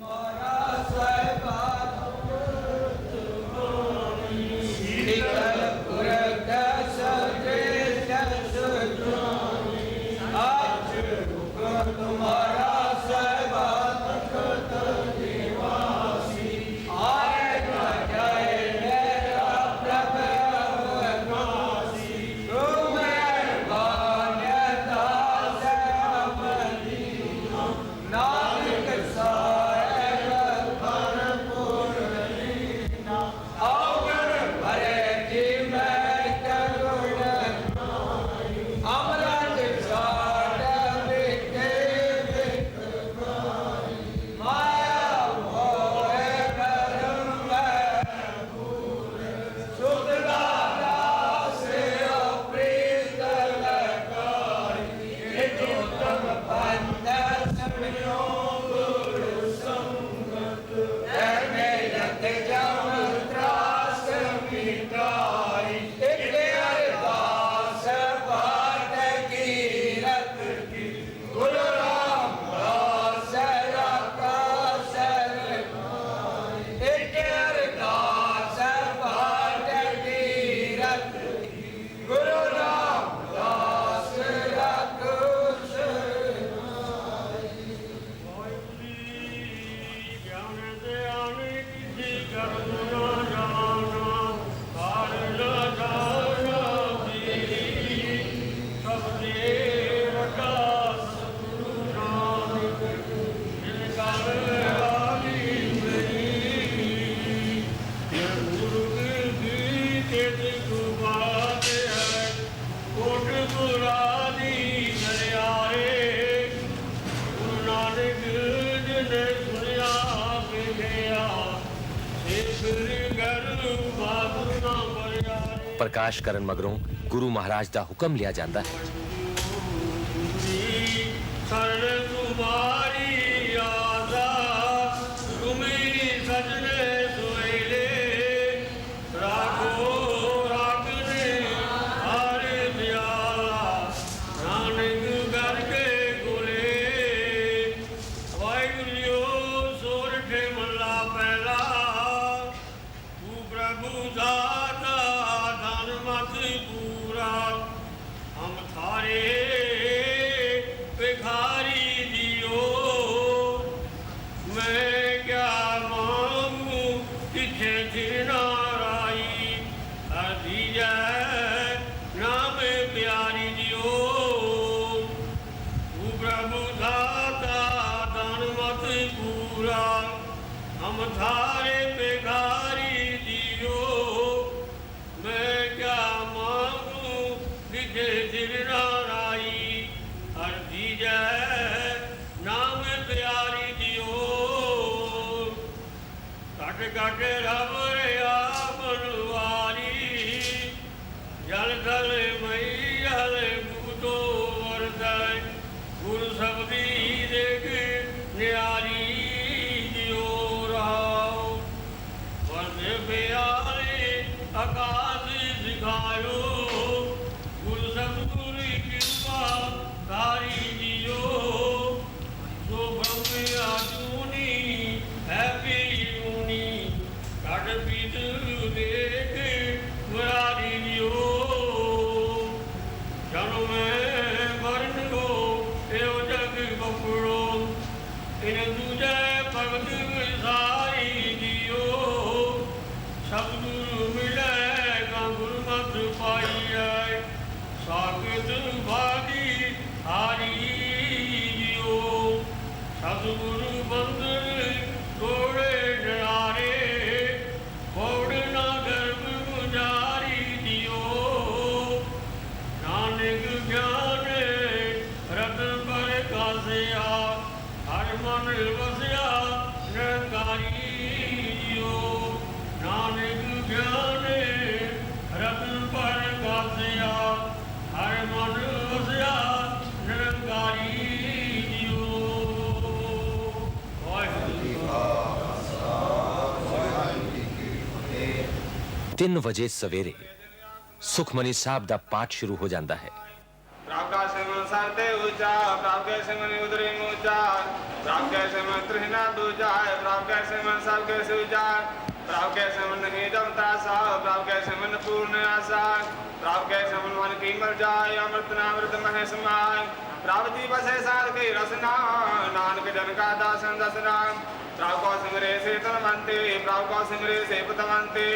ਪ੍ਰਕਾਸ਼ ਕਰਨ ਮਗਰੋਂ ਗੁਰੂ ਮਹਾਰਾਜ ਦਾ ਹੁਕਮ ਲਿਆ ਜਾਂਦਾ ਹੈ। ਨਾਨਕ ਗਿਆਨ 3 ਵਜੇ ਸਵੇਰੇ ਸੁਖਮਨੀ ਸਾਹਿਬ ਦਾ ਪਾਠ ਸ਼ੁਰੂ ਹੋ ਜਾਂਦਾ ਹੈ। प्रभु का सिमरन सरते ऊंचा, प्रभु के सिमरन उदरी ऊंचा, प्रभु के सिमरन तृष्णा दूजा, प्रभु के सिमरन सबके सूजा, प्रभु के सिमरन नहीं जमता सा, प्रभु के सिमरन पूर्ण आशा, प्रभु के सिमरन मन की मर जाए, अमृत नामृत महे समाय, प्रभु जी बसे साध की रसना, नानक जन का दासन दसना, प्रभु को सिमरे से तनवंते, प्रभु को सिमरे से पतवंते,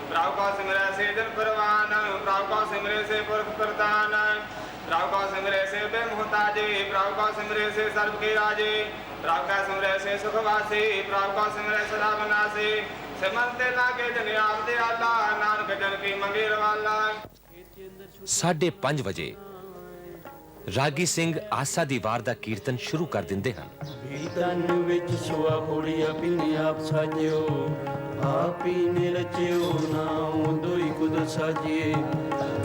प्रभु को सिमरे से जन परवान, प्रभु को सिमरे से पुरख प्रदान, प्रभु को सिमरे से बेमुहताजे, प्रभु को सिमरे से सर्व के राजे, प्रभु का सिमरे से सुखवासी, प्रभु को सिमरे सदा बनासी, सिमरते लागे जन आप दे आला, नानक जन की मंगेर वाला। 5:30 ਵਜੇ ਰਾਗੀ ਸਿੰਘ ਆਸਾ ਦੀ ਵਾਰ ਦਾ ਕੀਰਤਨ ਸ਼ੁਰੂ ਕਰ ਦਿੰਦੇ ਹਨ। ਤਨ ਵਿੱਚ ਸੁਆ ਕੁੜੀਆ ਪਿੰਨੀ ਆਪ ਸਾਜਿਓ, ਆਪੀ ਨੇ ਰਚਿਓ ਨਾਉ ਦੋਈ ਕੁਦ ਸਾਜੀਏ,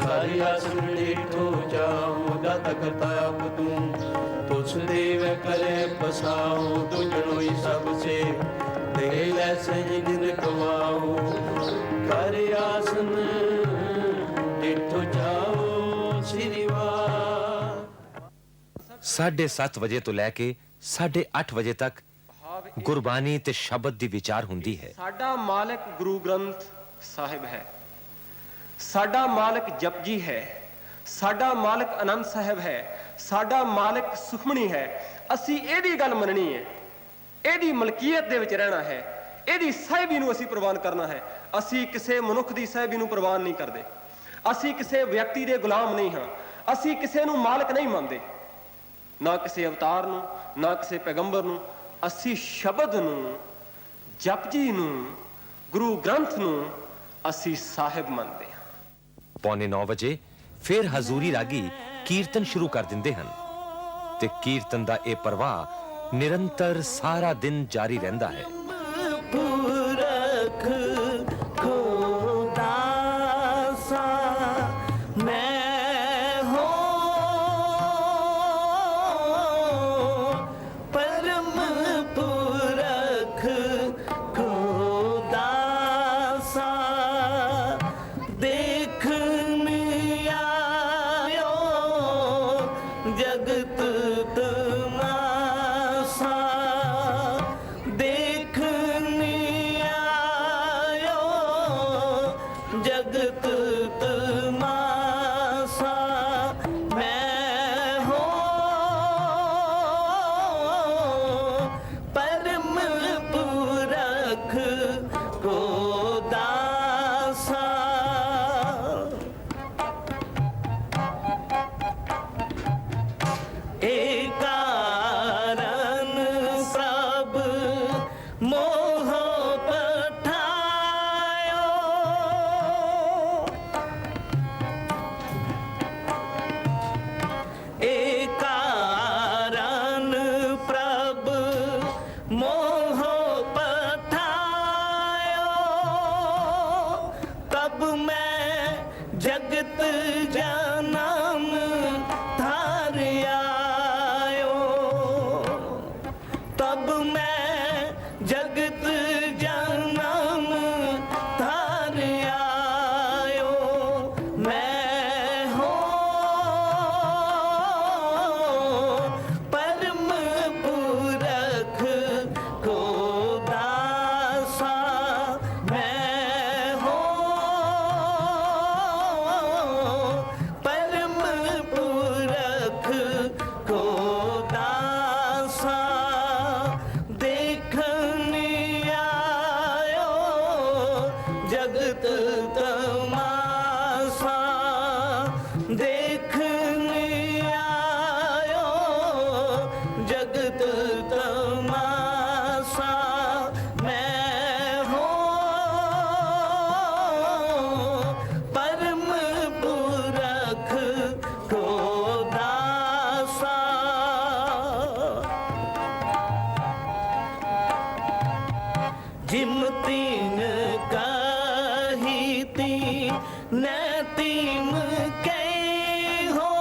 ਹਰਿ ਆਸਨ ਡੀਠੋ ਜਾਉ ਦਾਤਾ ਕਰਤਾ ਆਪ ਤੂੰ, ਤੁਸ ਦੇਵ ਕਰੇ ਪਸਾਉ ਤੁਜਣੋਈ ਸਭ ਸੇ, ਦੇ ਲੈ ਸਜ ਦਿਨ ਕਵਾਉ, ਹਰਿ ਆਸਨ ਡੀਠੋ ਜਾਉ ਸ੍ਰੀ ਵਾਰ। 7:30 ਵਜੇ ਤੋਂ ਲੈ ਕੇ 8:30 ਵਜੇ ਤੱਕ ਗੁਰਬਾਣੀ ਤੇ ਸ਼ਬਦ ਦੀ ਵਿਚਾਰ ਹੁੰਦੀ ਹੈ। ਸਾਡਾ ਮਾਲਕ ਗੁਰੂ ਗ੍ਰੰਥ ਸਾਹਿਬ ਹੈ, ਸਾਡਾ ਮਾਲਕ ਜਪਜੀ ਹੈ, ਸਾਡਾ ਮਾਲਕ ਆਨੰਦ ਸਾਹਿਬ ਹੈ, ਸਾਡਾ ਮਾਲਕ ਸੁਖਮਣੀ ਹੈ। ਅਸੀਂ ਇਹਦੀ ਗੱਲ ਮੰਨਣੀ ਹੈ, ਇਹਦੀ ਮਲਕੀਅਤ ਦੇ ਵਿੱਚ ਰਹਿਣਾ ਹੈ, ਇਹਦੀ ਸਾਹਿਬੀ ਨੂੰ ਅਸੀਂ ਪ੍ਰਵਾਨ ਕਰਨਾ ਹੈ। ਅਸੀਂ ਕਿਸੇ ਮਨੁੱਖ ਦੀ ਸਾਹਿਬੀ ਨੂੰ ਪ੍ਰਵਾਨ ਨਹੀਂ ਕਰਦੇ, ਅਸੀਂ ਕਿਸੇ ਵਿਅਕਤੀ ਦੇ ਗੁਲਾਮ ਨਹੀਂ ਹਾਂ, ਅਸੀਂ ਕਿਸੇ ਨੂੰ ਮਾਲਕ ਨਹੀਂ ਮੰਨਦੇ, ਨਾ ਕਿਸੇ ਅਵਤਾਰ ਨੂੰ, ਨਾ ਕਿਸੇ ਪੈਗੰਬਰ ਨੂੰ। ਅਸੀਂ ਸ਼ਬਦ ਨੂੰ, ਜਪਜੀ ਨੂੰ, ਗੁਰੂ ਗ੍ਰੰਥ ਨੂੰ ਅਸੀਂ ਸਾਹਿਬ ਮੰਨਦੇ ਹਾਂ। 9:45 ਵਜੇ ਫਿਰ ਹਜ਼ੂਰੀ ਰਾਗੀ ਕੀਰਤਨ ਸ਼ੁਰੂ ਕਰ ਦਿੰਦੇ ਹਨ ਤੇ ਕੀਰਤਨ ਦਾ ਇਹ ਪ੍ਰਵਾਹ ਨਿਰੰਤਰ ਸਾਰਾ ਦਿਨ ਜਾਰੀ ਰਹਿੰਦਾ ਹੈ। ਪੁਰਖ ਖੋਦਾ ਸਾ ਮੈਂ ਹੋ, ਪਰਮ ਪੁਰਖ ਖੋਦਾ ਸਾ, ਦੇਖਣ ਆਇਓ ਜਗਤ ਤਮਾਸਾ, ਦੇਖਣ ਆਇਓ ਜਗਤ ਤਮਾਸਾ, ਮੈਂ ਹੋ ਪਰਮ ਪੁਰਖ ਕੋ ਦਾਸਾ। ਏ ਕਾਰਨ ਪ੍ਰਭ ਮੋਹ ਪਠਾਇਓ, ਏ ਕਾਰਨ ਪ੍ਰਭ ਮੋਹ ਪਠਾਇਓ, ਤਬ ਮੈਂ ਜਗਤ ਜਨਮ ਧਾਰ ਆਇਓ, ਤਬ ਮੈਂ ਜਗਤ ਜਨਮ ਧਾਰ ਆਇਓ, ਮੈਂ ਹੋ ਪਰਮ ਪੁਰਖ ਕੋ ਦਾਸਾ, ਮੈਂ ਹੋ ਪਰਮ ਪੁਰਖ ਕੋ ਦਾਸਾ, ਦੇਖਣ ਆਇਓ ਜਗਤ ਤਮਾਸਾ, ਦੇਖਣ ਆਇਓ ਜਗਤ ਤਮਾਸਾ, ਮੈਂ ਹੋ ਪਰਮ ਪੁਰਖ ਕੋ ਦਾਸਾ। ਜਿਮ ਤੀਨ ਕਾਹੀ ਤੀ ਨੈ ਤੀਮ ਕੈ ਹੋ,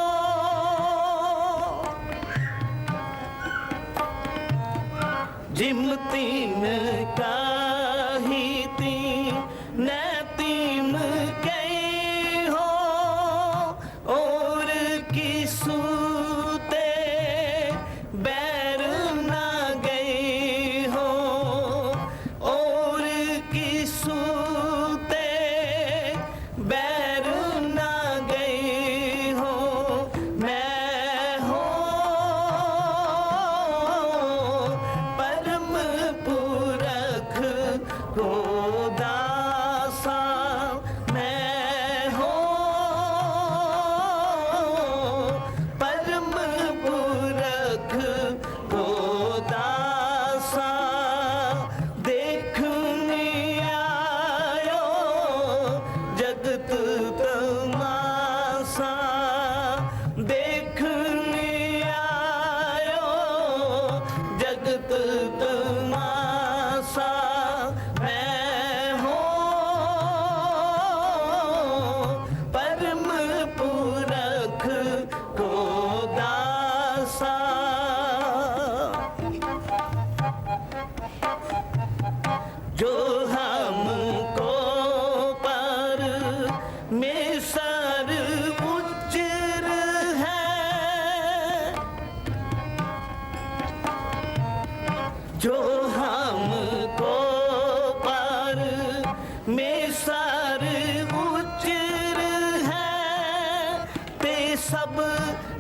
ਜਿਮ ਤੀਨ ਕਾਹੀ ਤੀ ਨੈ ਤੀਮ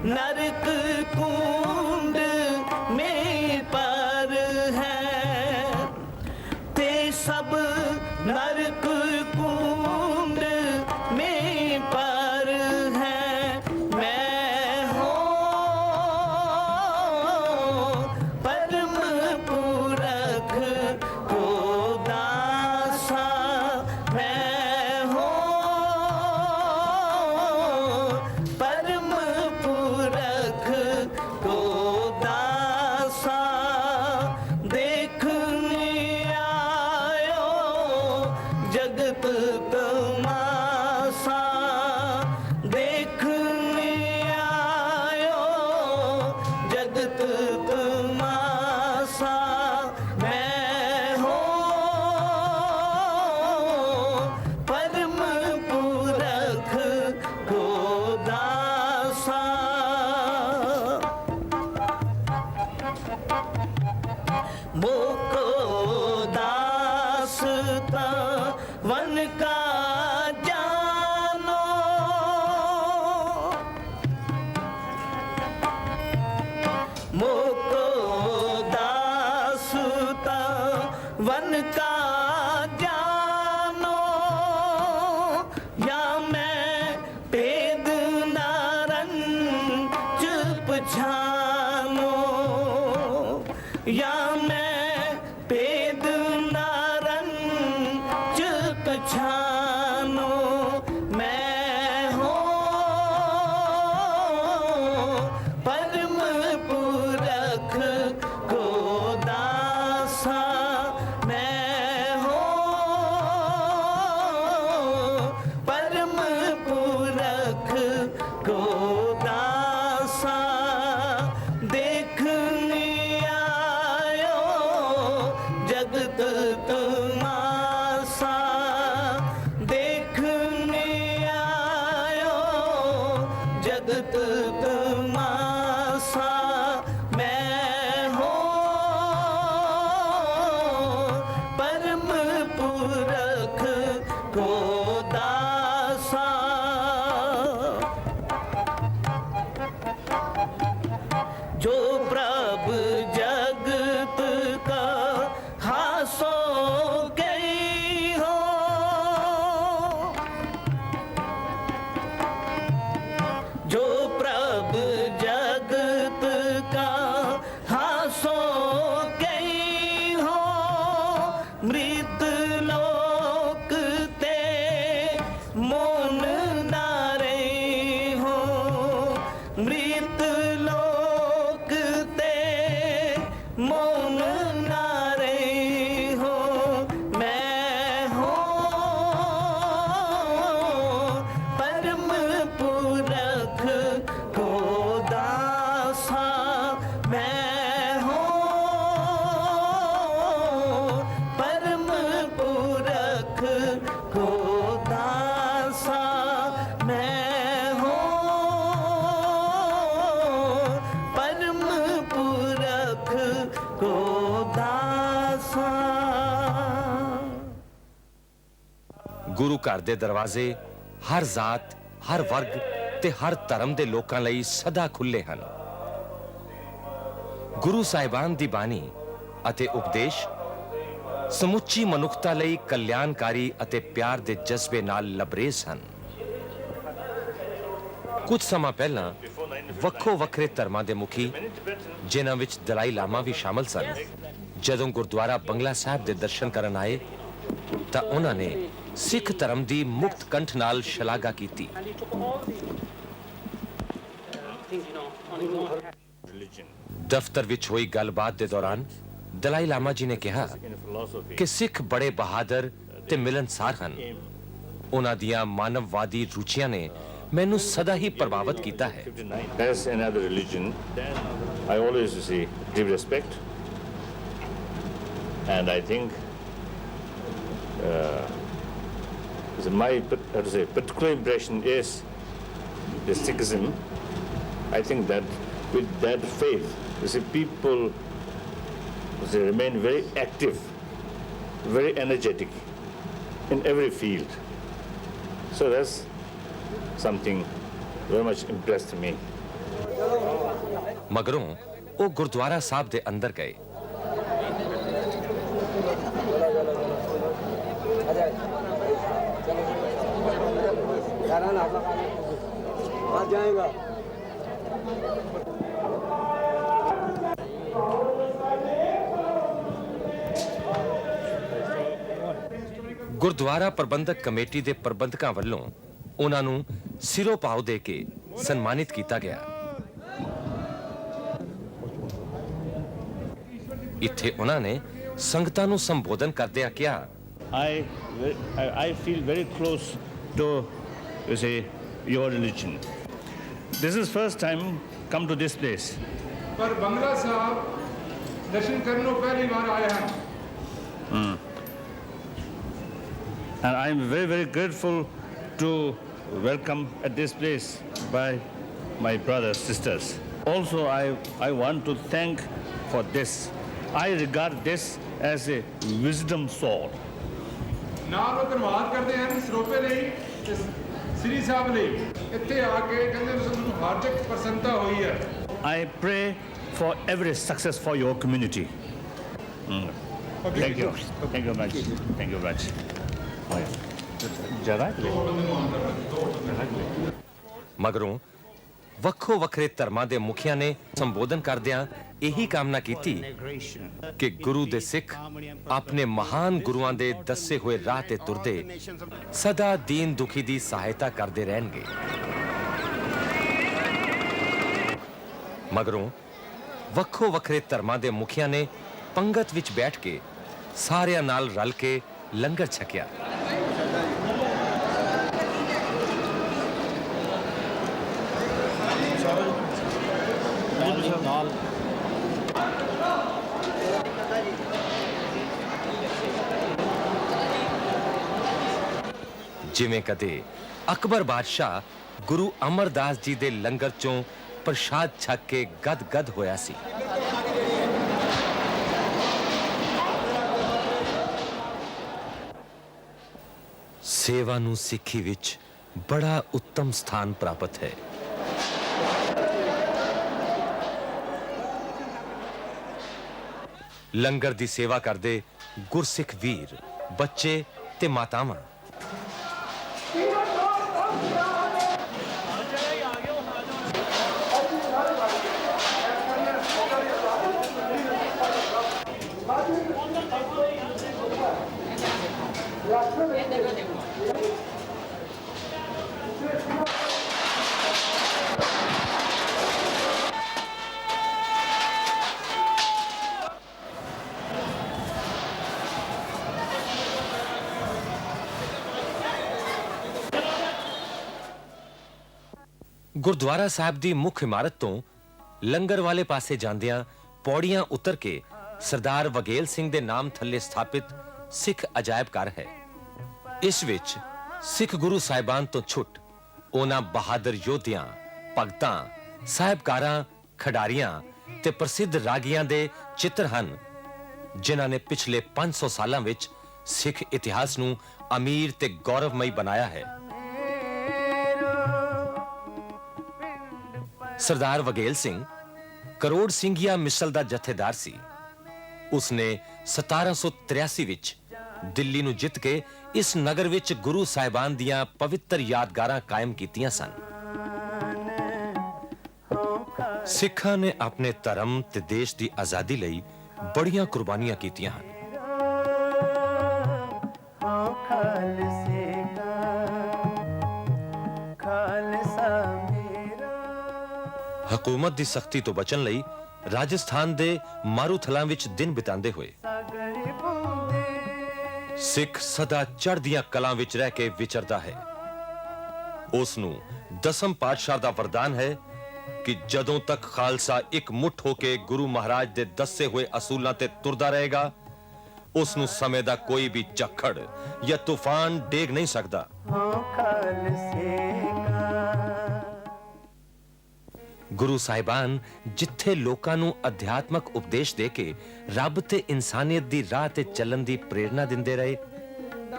नरक कुंड में पर है ते सब नरक कुंड में पर है मैं हो परम पुरख को दासा मैं हो परम पुरख को दासा देखने आयो जगत तमाशा देखने आयो जगत तमाशा मैं हो परम पुरख को दासा मोको दासता वन का जानो मोको दासता वन का जानो या मैं पेद नारन चुप छानो या मैं पेद नारन चुप छानो मैं हो परम पुरख को दासा मैं हो परम पुरख को दासा देखने आयो जगत तमाशा देखने आयो जगत तमाशा मैं हो परम पुरख को दासा जो प्रभ जगत का हासो गई हो जो प्रभ जगत का हासो गई हो मृत लोक ते मोन नारे हो मृत लोक ते मोन नारे हो मैं हो परम पुरख को दासा मैं हो परम पुरख को दासा मैं हो परम पुरख को दासा ਗੁਰੂ ਘਰ ਦੇ ਦਰਵਾਜ਼ੇ ਹਰ ਜ਼ਾਤ ਹਰ ਵਰਗ ਤੇ ਹਰ ਧਰਮ ਦੇ ਲੋਕਾਂ ਲਈ ਸਦਾ ਖੁੱਲੇ ਹਨ ਗੁਰੂ ਸਾਹਿਬਾਨ ਦੀ ਬਾਣੀ ਅਤੇ ਉਪਦੇਸ਼ ਸਮੁੱਚੀ ਮਨੁੱਖਤਾ ਲਈ ਕਲਿਆਣਕਾਰੀ ਅਤੇ ਪਿਆਰ ਦੇ ਜਜ਼ਬੇ ਨਾਲ ਲਬਰੇਜ਼ ਹਨ ਕੁਝ ਸਮਾਂ ਪਹਿਲਾਂ ਵੱਖੋ ਵੱਖਰੇ ਧਰਮਾਂ ਦੇ ਮੁਖੀ ਜਿਨ੍ਹਾਂ ਵਿੱਚ ਦਲਾਈ ਲਾਮਾ ਵੀ ਸ਼ਾਮਲ ਸਨ ਜਦੋਂ ਗੁਰਦੁਆਰਾ ਬੰਗਲਾ ਸਾਹਿਬ ਦੇ ਦਰਸ਼ਨ ਕਰਨ ਆਏ ਤਾਂ ਉਹਨਾਂ ਨੇ ਸਿੱਖ ਧਰਮ ਦੀ ਮੁਕਤ ਕੰਠ ਨਾਲ ਸ਼ਲਾਘਾ ਕੀਤੀ ਦਫ਼ਤਰ ਵਿੱਚ ਹੋਈ ਗੱਲਬਾਤ ਦੇ ਦੌਰਾਨ ਦਲਾਈ ਲਾਮਾ ਜੀ ਨੇ ਕਿਹਾ ਕਿ ਸਿੱਖ ਬੜੇ ਬਹਾਦਰ ਤੇ ਮਿਲਨਸਾਰ ਹਨ ਉਹਨਾਂ ਦੀਆਂ ਮਾਨਵਵਾਦੀ ਰੁਚੀਆਂ ਨੇ ਮੈਨੂੰ ਸਦਾ ਹੀ ਪ੍ਰਭਾਵਿਤ ਕੀਤਾ ਹੈ As another religion, I always see deep respect, and I think my particular impression is the Sikhism. I think that with that faith, you see, people they remain very active, very energetic in every field. So that's something very much impressed me. मगरों वो गुरुद्वारा साहब दे अंदर गए। ਗੁਰਦੁਆਰਾ ਪ੍ਰਬੰਧਕ committee ਦੇ ਪ੍ਰਬੰਧਕਾਂ ਵੱਲੋਂ ਉਹਨਾਂ ਨੂੰ ਸਿਰੋਂ ਪਾਉ ਦੇ ਕੇ ਸਨਮਾਨਿਤ ਕੀਤਾ ਗਿਆ। ਇੱਥੇ ਉਹਨਾਂ ਨੇ ਸੰਗਤਾਂ ਨੂੰ ਸੰਬੋਧਨ ਕਰਦਿਆਂ ਕਿਹਾ, I feel very close to, you say, your religion. This is first time come to this place. पर बंगला साहब दर्शन करने पहली बार आए हैं। And I am very, very grateful to welcome at this place by my brothers, sisters. Also, I want to thank for this. I regard this as a wisdom sword. ਨਾਲ ਉਹ ਧੰਨਵਾਦ ਕਰਦੇ ਹਨ ਸਰੋਪੇ ਲਈ ਤੇ ਸ੍ਰੀ ਸਾਹਿਬ ਲਈ ਇੱਥੇ ਆ ਕੇ ਕਹਿੰਦੇ ਸਾਨੂੰ ਹਾਰਦਿਕ ਪ੍ਰਸੰਨਤਾ ਹੋਈ ਹੈ। I pray for every success for your community. Thank you. Thank you much. Thank you much. ਮਗਰੋਂ ਵੱਖੋ ਵੱਖਰੇ ਧਰਮਾਂ ਦੇ ਮੁਖੀਆਂ ਨੇ ਸੰਬੋਧਨ ਕਰਦਿਆਂ ਇਹੀ ਕਾਮਨਾ ਕੀਤੀ ਕਿ ਗੁਰੂ ਦੇ ਸਿੱਖ ਆਪਣੇ ਮਹਾਨ ਗੁਰੂਆਂ ਦੇ ਦੱਸੇ ਹੋਏ ਰਾਹ ਤੇ ਤੁਰਦੇ ਸਦਾ ਦੀਨ ਦੁਖੀ ਦੀ ਸਹਾਇਤਾ ਕਰਦੇ ਰਹਿਣਗੇ। ਮਗਰੋਂ ਵੱਖੋ ਵੱਖਰੇ ਧਰਮਾਂ ਦੇ ਮੁਖੀਆਂ ਨੇ ਪੰਗਤ ਵਿੱਚ ਬੈਠ ਕੇ ਸਾਰਿਆਂ ਨਾਲ ਰਲ ਕੇ ਲੰਗਰ ਛਕਿਆ। ਜਿਵੇਂ ਕਦੇ ਅਕਬਰ ਬਾਦਸ਼ਾਹ ਗੁਰੂ ਅਮਰਦਾਸ ਜੀ ਦੇ ਲੰਗਰ ਚੋਂ ਪ੍ਰਸ਼ਾਦ ਛਕ ਕੇ ਗਦ-ਗਦ ਹੋਇਆ ਸੀ। ਸੇਵਾ ਨੂੰ ਸਿੱਖੀ ਵਿੱਚ ਬੜਾ ਉੱਤਮ ਸਥਾਨ ਪ੍ਰਾਪਤ ਹੈ। ਲੰਗਰ ਦੀ ਸੇਵਾ ਕਰਦੇ ਗੁਰਸਿੱਖ ਵੀਰ, ਬੱਚੇ ਤੇ ਮਾਤਾਵਾਂ ਗੁਰਦੁਆਰਾ ਸਾਹਿਬ ਦੀ ਮੁੱਖ ਇਮਾਰਤ ਤੋਂ ਲੰਗਰ ਵਾਲੇ ਪਾਸੇ ਜਾਂਦਿਆਂ ਪੌੜੀਆਂ ਉਤਰ ਕੇ ਸਰਦਾਰ ਵਗੇਲ ਸਿੰਘ ਦੇ ਨਾਮ ਥੱਲੇ ਸਥਾਪਿਤ ਸਿੱਖ ਅਜਾਇਬ ਘਰ ਹੈ। ਇਸ ਵਿੱਚ ਸਿੱਖ ਗੁਰੂ ਸਾਹਿਬਾਨ ਤੋਂ ਛੁੱਟ ਉਹਨਾਂ ਬਹਾਦਰ ਯੋਧਿਆਂ, ਭਗਤਾਂ, ਸਾਹਿਬਕਾਰਾਂ, ਖਿਡਾਰੀਆਂ ਤੇ ਪ੍ਰਸਿੱਧ ਰਾਗੀਆਂ ਦੇ ਚਿੱਤਰ ਹਨ, ਜਿਨ੍ਹਾਂ ਨੇ ਪਿਛਲੇ 500 ਸਾਲਾਂ ਵਿੱਚ ਸਿੱਖ ਇਤਿਹਾਸ ਨੂੰ ਅਮੀਰ ਤੇ ਗੌਰਵਮਈ ਬਣਾਇਆ ਹੈ। ਸਰਦਾਰ ਵਗੇਲ ਸਿੰਘ ਕਰੋੜ ਸਿੰਘੀਆ ਮਿਸਲ ਦਾ ਜਥੇਦਾਰ ਸੀ। ਉਸਨੇ 1783 ਵਿੱਚ ਦਿੱਲੀ ਨੂੰ ਜਿੱਤ ਕੇ ਇਸ ਨਗਰ ਵਿੱਚ ਗੁਰੂ ਸਾਹਿਬਾਨ ਦੀਆਂ ਪਵਿੱਤਰ ਯਾਦਗਾਰਾਂ ਕਾਇਮ ਕੀਤੀਆਂ ਸਨ। ਸਿੱਖਾਂ ਨੇ ਆਪਣੇ ਧਰਮ ਤੇ ਦੇਸ਼ ਦੀ ਆਜ਼ਾਦੀ ਲਈ ਬੜੀਆਂ ਕੁਰਬਾਨੀਆਂ ਕੀਤੀਆਂ ਹਨ। ਹਕੂਮਤ ਦੀ ਸਖਤੀ ਤੋਂ ਬਚਣ ਲਈ ਰਾਜਸਥਾਨ ਦੇ ਮਾਰੂਥਲਾਂ ਵਿੱਚ ਦਿਨ ਬਿਤਾਉਂਦੇ ਹੋਏ ਸਿੱਖ ਸਦਾ ਚੜ੍ਹਦੀਆਂ ਕਲਾਂ ਵਿੱਚ ਰਹਿ ਕੇ ਵਿਚਰਦਾ ਹੈ। ਉਸ ਨੂੰ ਦਸਮ ਪਾਤਸ਼ਾਹ ਦਾ ਵਰਦਾਨ ਹੈ ਕਿ ਜਦੋਂ ਤੱਕ ਖਾਲਸਾ ਇੱਕ ਮੁੱਠ ਹੋ ਕੇ ਗੁਰੂ ਮਹਾਰਾਜ ਦੇ ਦੱਸੇ ਹੋਏ ਅਸੂਲਾਂ ਤੇ ਤੁਰਦਾ ਰਹੇਗਾ, ਉਸ ਨੂੰ ਸਮੇਂ ਦਾ ਕੋਈ ਵੀ ਝੱਖੜ ਜਾਂ ਤੂਫਾਨ ਡੇਗ ਨਹੀਂ ਸਕਦਾ। ਗੁਰੂ ਸਾਹਿਬਾਨ ਜਿੱਥੇ ਲੋਕਾਂ ਨੂੰ ਅਧਿਆਤਮਕ ਉਪਦੇਸ਼ ਦੇ ਕੇ ਰੱਬ ਤੇ ਇਨਸਾਨੀਅਤ ਦੀ ਰਾਹ ਤੇ ਚੱਲਣ ਦੀ ਪ੍ਰੇਰਣਾ ਦਿੰਦੇ ਰਹੇ,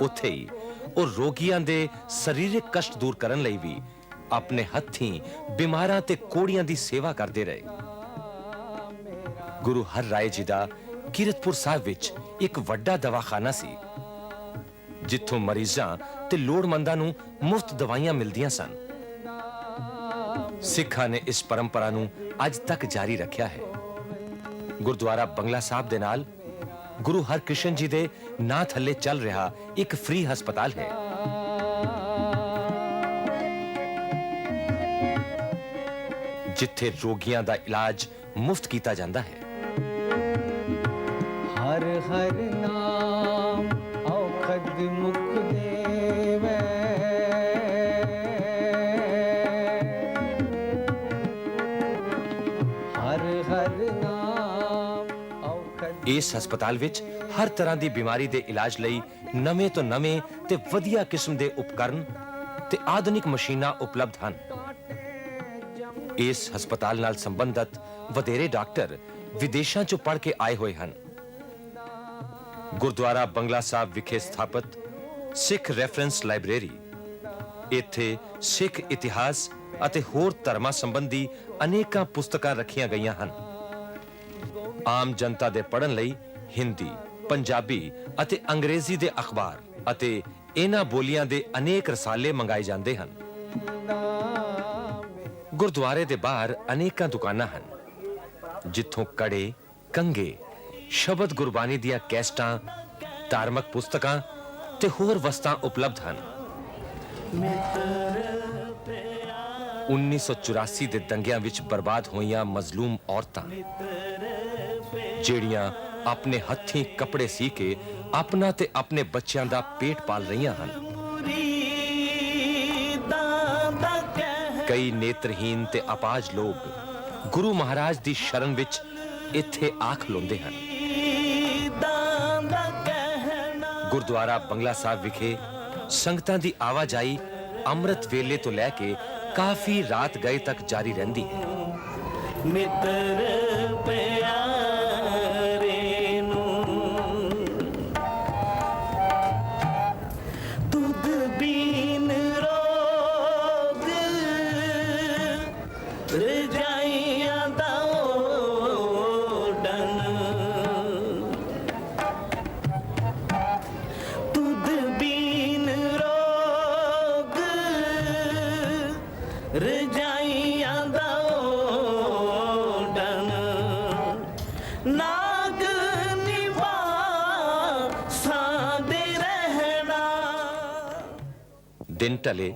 ਉੱਥੇ ਹੀ ਉਹ ਰੋਗੀਆਂ ਦੇ ਸਰੀਰਕ ਕਸ਼ਟ ਦੂਰ ਕਰਨ ਲਈ ਵੀ ਆਪਣੇ ਹੱਥੀਂ ਬਿਮਾਰਾਂ ਤੇ ਕੋੜੀਆਂ ਦੀ ਸੇਵਾ ਕਰਦੇ ਰਹੇ। ਗੁਰੂ ਹਰ ਰਾਏ ਜੀ ਦਾ ਕੀਰਤਪੁਰ ਸਾਹਿਬ ਵਿੱਚ ਇੱਕ ਵੱਡਾ ਦਵਾਖਾਨਾ ਸੀ, ਜਿੱਥੋਂ ਮਰੀਜ਼ਾਂ ਤੇ ਲੋੜਮੰਦਾਂ ਨੂੰ ਮੁਫਤ ਦਵਾਈਆਂ ਮਿਲਦੀਆਂ ਸਨ। ਸਿੱਖਾਂ ਨੇ ਇਸ ਪਰੰਪਰਾ ਨੂੰ ਅੱਜ ਤੱਕ ਜਾਰੀ ਰੱਖਿਆ ਹੈ। ਗੁਰਦੁਆਰਾ ਬੰਗਲਾ ਸਾਹਿਬ ਦੇ ਨਾਲ ਗੁਰੂ ਹਰਕ੍ਰਿਸ਼ਨ ਜੀ ਦੇ ਨਾਂ ਥੱਲੇ ਚੱਲ ਰਿਹਾ ਇੱਕ ਫ੍ਰੀ ਹਸਪਤਾਲ ਹੈ। ਜਿੱਥੇ ਰੋਗੀਆਂ ਦਾ ਇਲਾਜ ਮੁਫਤ ਕੀਤਾ ਜਾਂਦਾ ਹੈ। ਹਰ ਹਰ ਨਾਮ ਔਖਦ ਮੁਖ ਦੇਵੈ, ਹਰ ਹਰ ਨਾਮ ਔਖਦ। ਇਸ ਹਸਪਤਾਲ ਵਿੱਚ ਹਰ ਤਰ੍ਹਾਂ ਦੀ ਬਿਮਾਰੀ ਦੇ ਇਲਾਜ ਲਈ ਨਵੇਂ ਤੋਂ ਨਵੇਂ ਤੇ ਵਧੀਆ ਕਿਸਮ ਦੇ ਉਪਕਰਨ ਤੇ ਆਧੁਨਿਕ ਮਸ਼ੀਨਾਂ ਉਪਲਬਧ ਹਨ। ਇਸ ਹਸਪਤਾਲ ਨਾਲ ਸੰਬੰਧਿਤ ਵਧੇਰੇ ਡਾਕਟਰ ਵਿਦੇਸ਼ਾਂ ਚੋਂ ਪੜ੍ਹ ਕੇ ਆਏ ਹੋਏ ਹਨ। ਗੁਰਦੁਆਰਾ ਬੰਗਲਾ ਸਾਹਿਬ ਵਿਖੇ ਸਥਾਪਿਤ ਸਿੱਖ ਰੈਫਰੈਂਸ ਲਾਇਬ੍ਰੇਰੀ, ਇੱਥੇ ਸਿੱਖ ਇਤਿਹਾਸ ਅਤੇ ਹੋਰ ਧਰਮਾਂ ਸੰਬੰਧੀ ਅਨੇਕਾਂ ਪੁਸਤਕਾਂ ਰੱਖੀਆਂ ਗਈਆਂ ਹਨ। ਆਮ ਜਨਤਾ ਦੇ ਪੜ੍ਹਨ ਲਈ ਹਿੰਦੀ, ਪੰਜਾਬੀ ਅਤੇ ਅੰਗਰੇਜ਼ੀ ਦੇ ਅਖਬਾਰ ਅਤੇ ਇਹਨਾਂ ਬੋਲੀਆਂ ਦੇ ਅਨੇਕ ਰਸਾਲੇ ਮੰਗਾਏ ਜਾਂਦੇ ਹਨ। ਗੁਰਦੁਆਰੇ ਦੇ ਬਾਹਰ ਅਨੇਕਾਂ ਦੁਕਾਨਾਂ ਹਨ, ਜਿੱਥੋਂ ਕੜੇ, ਕੰਗੇ, ਸ਼ਬਦ ਗੁਰਬਾਣੀ ਦੀਆਂ ਕੈਸਟਾਂ, ਧਾਰਮਿਕ ਪੁਸਤਕਾਂ ਤੇ ਹੋਰ ਵਸਤਾਂ ਉਪਲਬਧ ਹਨ। 1984 ਦੇ ਦੰਗਿਆਂ ਵਿੱਚ ਬਰਬਾਦ ਹੋਈਆਂ ਮਜ਼ਲੂਮ ਔਰਤਾਂ, ਜਿਹੜੀਆਂ ਆਪਣੇ ਹੱਥੀਂ ਕੱਪੜੇ ਸੀ ਕੇ ਆਪਣਾ ਤੇ ਆਪਣੇ ਬੱਚਿਆਂ ਦਾ ਪੇਟ ਪਾਲ ਰਹੀਆਂ ਹਨ। ਕਈ ਨੇਤਰਹੀਨ ਤੇ ਅਪਾਹਜ ਲੋਕ ਗੁਰੂ ਮਹਾਰਾਜ ਦੀ ਸ਼ਰਨ ਵਿੱਚ ਇੱਥੇ ਆ ਖਲੋਂਦੇ ਹਨ। ਗੁਰਦੁਆਰਾ ਬੰਗਲਾ ਸਾਹਿਬ ਵਿਖੇ ਸੰਗਤਾਂ ਦੀ ਆਵਾਜਾਈ ਅੰਮ੍ਰਿਤ ਵੇਲੇ ਤੋਂ ਲੈ ਕੇ ਕਾਫੀ ਰਾਤ ਗਏ ਤੱਕ ਜਾਰੀ ਰਹਿੰਦੀ ਹੈ। ਮਿੱਤਰ ਪਿਆਰੇ ਨੂੰ ਦੁੱਧ ਬੀਨ ਰੋਗ ਰਜਾਈਆਂ ਦਾ ਓਡਨ, ਦੁੱਧ ਬੀਨ ਰੋਗ ਰਜਾਈਆਂ ਦਾ ਓਡਨ, ਨਾਗ ਨਿਵਾਸਾਂ ਦੇ ਰਹਿਣਾ। ਦਿਨ ਢਲੇ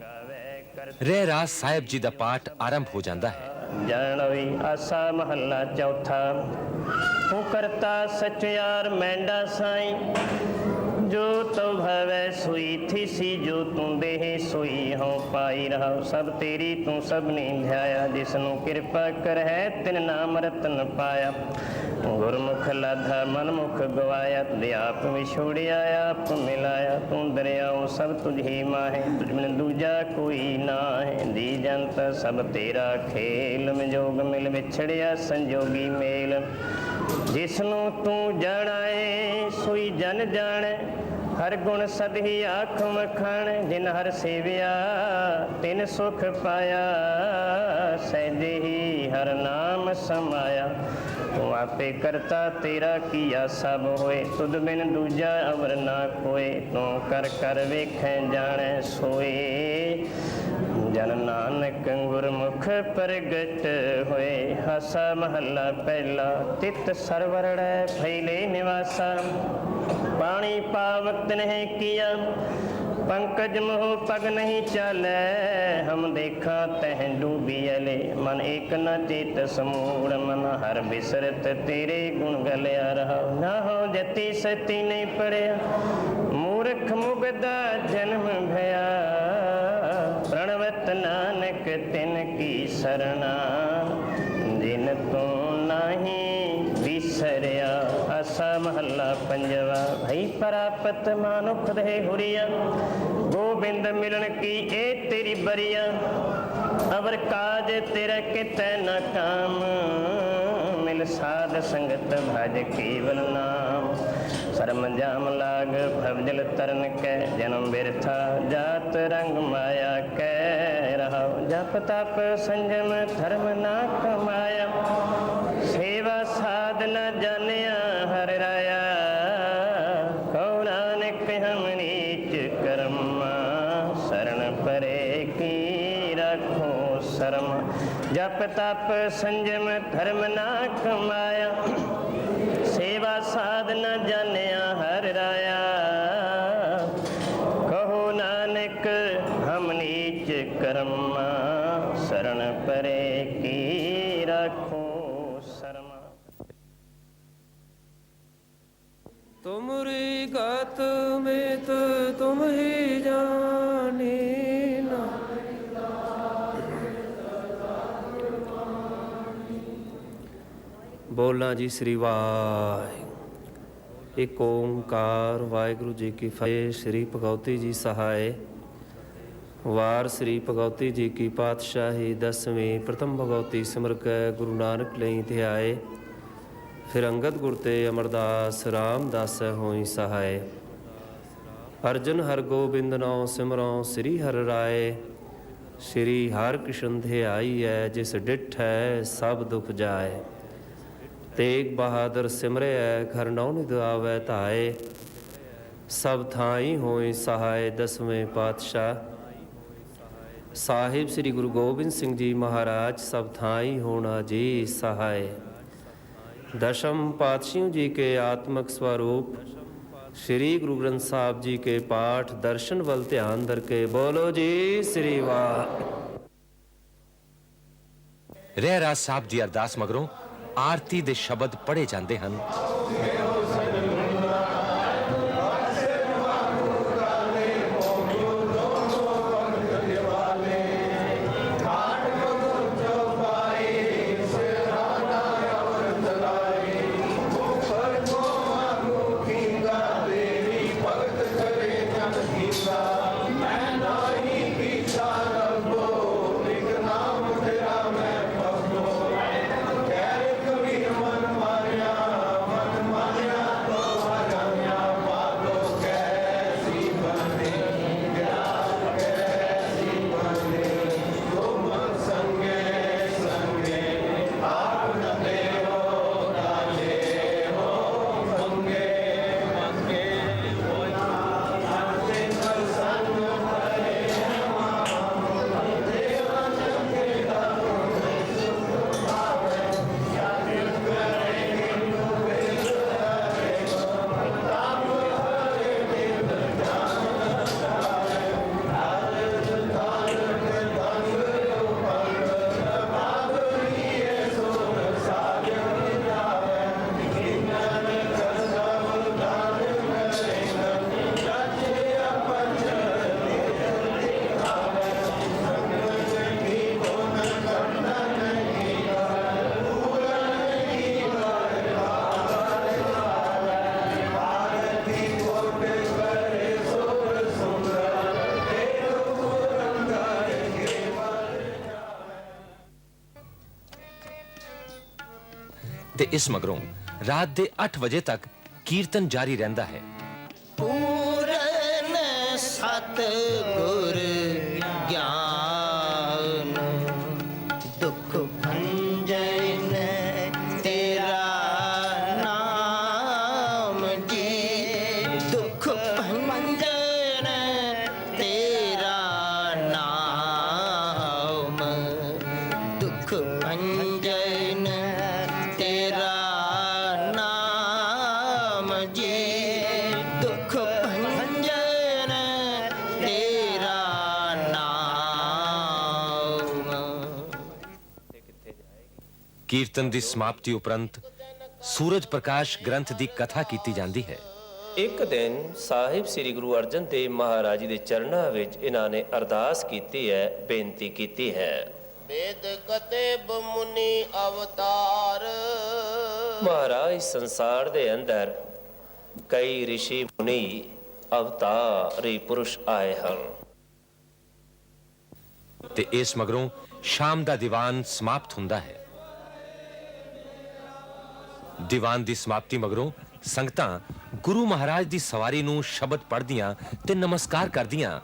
ਰਹਿਰਾਸ ਸਾਹਿਬ ਜੀ ਦਾ ਪਾਠ ਆਰੰਭ ਹੋ ਜਾਂਦਾ ਹੈ। ਜਾਣਵੀ ਆਸਾ ਮਹੱਲਾ ਚੌਥਾ। ਹੂੰ ਕਰਤਾ ਸਚਿਆਰ ਮੈਂਡਾ ਸਾਈਂ, ਜੋ ਤੋ ਭਵੈ ਸੋਈ ਥੀਸੀ, ਜੋ ਤੂੰ ਦੇਹ ਸੋਈ ਹਉ ਪਾਈ ਰਹਾ। ਸਭ ਤੇਰੀ ਤੂੰ ਸਭਨੀ ਧਿਆਇਆ, ਜਿਸਨੂੰ ਕਿਰਪਾ ਕਰਹਿ ਤਿਨ ਨਾਮ ਰਤਨ ਪਾਇਆ। ਗੁਰਮੁਖ ਲਾਧਾ ਮਨਮੁਖ ਗਵਾਇਆ, ਤੇ ਆਪ ਵਿਛੋੜਿਆ ਆਪ ਮਿਲਾਇਆ। ਤੂੰ ਦਰਿਆਓ ਸਭ ਤੁਝ ਹੀ ਮਾਹੇ, ਤੁਝ ਬਿਨ ਦੂਜਾ ਕੋਈ ਨਾਹੀ। ਦੀ ਜੰਤ ਸਭ ਤੇਰਾ ਖੇਲ, ਮਿਜੋਗ ਮਿਲ ਵਿਛੜਿਆ ਸੰਜੋਗੀ ਮੇਲ। ਜਿਸਨੂੰ ਤੂੰ ਜਾਣਾਏ ਸੋਈ ਜਨ ਜਾਣੈ, ਹਰ ਗੁਣ ਸਦਹੀ ਆਖ ਮਖਾਣ। ਜਿਨ ਹਰ ਸੇਵਿਆ ਤਿਨ ਸੁਖ ਪਾਇਆ, ਸਹਿਜੇ ਹੀ ਹਰ ਨਾਮ ਸਮਾਇਆ। ਤੂੰ ਆਪੇ ਕਰਤਾ ਤੇਰਾ ਕੀਆ ਸਭ ਹੋਏ, ਤੁਧ ਬਿਨ ਦੂਜਾ ਅਵਰ ਨਾ ਕੋਏ। ਤੂੰ ਕਰ ਕਰ ਵੇਖੈ ਜਾਣੈ ਸੋਏ, ਜਨ ਨਾਨਕ ਗੁਰਮੁਖ ਪ੍ਰਗਟ ਹੋਏ। ਹਾਸਾ ਮਹੱਲਾ ਪਹਿਲਾ। ਤਿਤ ਸਰਵਰੜੈ ਫੈਲੇ ਨਿਵਾਸਾ, ਪਾਣੀ ਪਾਵਤ ਨਹੀਂ ਕੀਆ। पंकज मोह पग नहीं चले, हम देखा तह डूबी अले। मन एक न चेत समूढ़, मन हर बिसरत तेरे गुण गलिया रहा। ना हो जति सती नहीं पड़िया, मूर्ख मुगदा जन्म भया। प्रणवत नानक तिन की सरना, जिन तू नहीं बिसरिया। आसा महला पंजवा। भई परापत मानुख दे हुरिया, गोबिंद मिलन की ए तेरी बरिया। अवर काज तेरा कितै न काम, मिल साध संगत भज केवल नाम। शर्म जाम लाग भवजल तरन कै जन्म बिरथा जात रंग माया कै रहा जप तप संजम धर्म ना कमाया सेवा साधना जानिया हर राया कहो नानक हम नीच कर्मा शरण परे की रखो शर्म जप तप संजम धर्म ना कमाया सेवा साधना जानिया हर राया कहो नानक हम नीच कर्मा शरण परे की रखो शर्मा। तुमरी गत में तो तुम ही जाने ना ਬੋਲਾਂ ਜੀ ਸ੍ਰੀ ਵਾਹਿ ਇੱਕ ਓੰਕਾਰ ਵਾਹਿਗੁਰੂ ਜੀ ਕੀ ਫਤਿਹ। ਸ੍ਰੀ ਭਗਉਤੀ ਜੀ ਸਹਾਇ ਵਾਰ ਸ੍ਰੀ ਭਗਉਤੀ ਜੀ ਕੀ ਪਾਤਸ਼ਾਹੀ ਦਸਵੀਂ ਪ੍ਰਥਮ ਭਗਉਤੀ ਸਿਮਰ ਕੈ ਗੁਰੂ ਨਾਨਕ ਲਈ ਧਿਆਏ ਫਿਰ ਅੰਗਦ ਗੁਰ ਤੇ ਅਮਰਦਾਸ ਰਾਮਦਾਸ ਹੋਈ ਸਹਾਇ ਅਰਜਨ ਹਰ ਗੋਬਿੰਦ ਨਾਉ ਸਿਮਰਉ ਸ੍ਰੀ ਹਰਿ ਰਾਏ ਸ੍ਰੀ ਹਰਿ ਕ੍ਰਿਸ਼ਨ ਧਿਆਈ ਹੈ ਜਿਸ ਡਿਠੈ ਸਭ ਦੁਖ ਜਾਏ तेग बहादुर सिमरे घर नौ निध आवै धाए सब थाई होई सहाय दसवें पातशाह साहिब श्री गुरु गोबिंद सिंह जी महाराज सब थाई होना जी सहाय दशम पातशाहों जी के आत्मक स्वरूप श्री गुरु ग्रंथ साहब जी के पाठ दर्शन वल ध्यान धर के बोलो जी श्री वाह। ਰਹਿਰਾਸ ਸਾਹਿਬ ਦੀ ਅਰਦਾਸ ਮਗਰੋਂ ਆਰਤੀ ਦੇ ਸ਼ਬਦ ਪੜ੍ਹੇ ਜਾਂਦੇ ਹਨ। ਤੇ ਇਸ ਮਗਰੋਂ ਰਾਤ ਦੇ 8 ਵਜੇ ਤੱਕ ਕੀਰਤਨ ਜਾਰੀ ਰਹਿੰਦਾ ਹੈ। ਪੂਰਨ ਸਤਿਗੁਰ ਗਿਆਨ ਦੁਖ ਭੰਜਨ ਤੇਰਾ ਨਾਮ ਜੀ ਦੁਖ ਭੰਜਨ ਤੇਰਾ ਨਾਮ ਦੁਖ ਭੰਜਨ ਤੇਰਾ ਨਾਮ ਜੀ ਦੁਖ ਭੰਜਨ ਤੇਰਾ ਨਾਮ। ਕੀਰਤਨ ਦੀ ਸਮਾਪਤੀ ਉਪਰੰਤ ਸੂਰਜ ਪ੍ਰਕਾਸ਼ ਗ੍ਰੰਥ ਦੀ ਕਥਾ ਕੀਤੀ ਜਾਂਦੀ ਹੈ। ਇੱਕ ਦਿਨ ਸਾਹਿਬ ਸ੍ਰੀ ਗੁਰੂ ਅਰਜਨ ਦੇਵ ਮਹਾਰਾਜ ਦੇ ਚਰਨਾਂ ਵਿੱਚ ਇਹਨਾਂ ਨੇ ਅਰਦਾਸ ਕੀਤੀ ਹੈ, ਬੇਨਤੀ ਕੀਤੀ ਹੈ। वेद कतेब मुनि अवतार ਮਹਾਰਾਜ ਸੰਸਾਰ ਦੇ ਅੰਦਰ ਕਈ ਰਿਸ਼ੀ ਮੁਨੀ ਅਵਤਾਰੀ ਪੁਰਸ਼ ਆਏ ਹਨ। ਤੇ ਇਸ ਮਗਰੋਂ ਸ਼ਾਮ ਦਾ ਦੀਵਾਨ ਸਮਾਪਤ ਹੁੰਦਾ ਹੈ। ਦੀਵਾਨ ਦੀ ਸਮਾਪਤੀ ਮਗਰੋਂ ਸੰਗਤਾਂ ਗੁਰੂ ਮਹਾਰਾਜ ਦੀ ਸਵਾਰੀ ਨੂੰ ਸ਼ਬਦ ਪੜ੍ਹਦੀਆਂ ਤੇ ਨਮਸਕਾਰ ਕਰਦੀਆਂ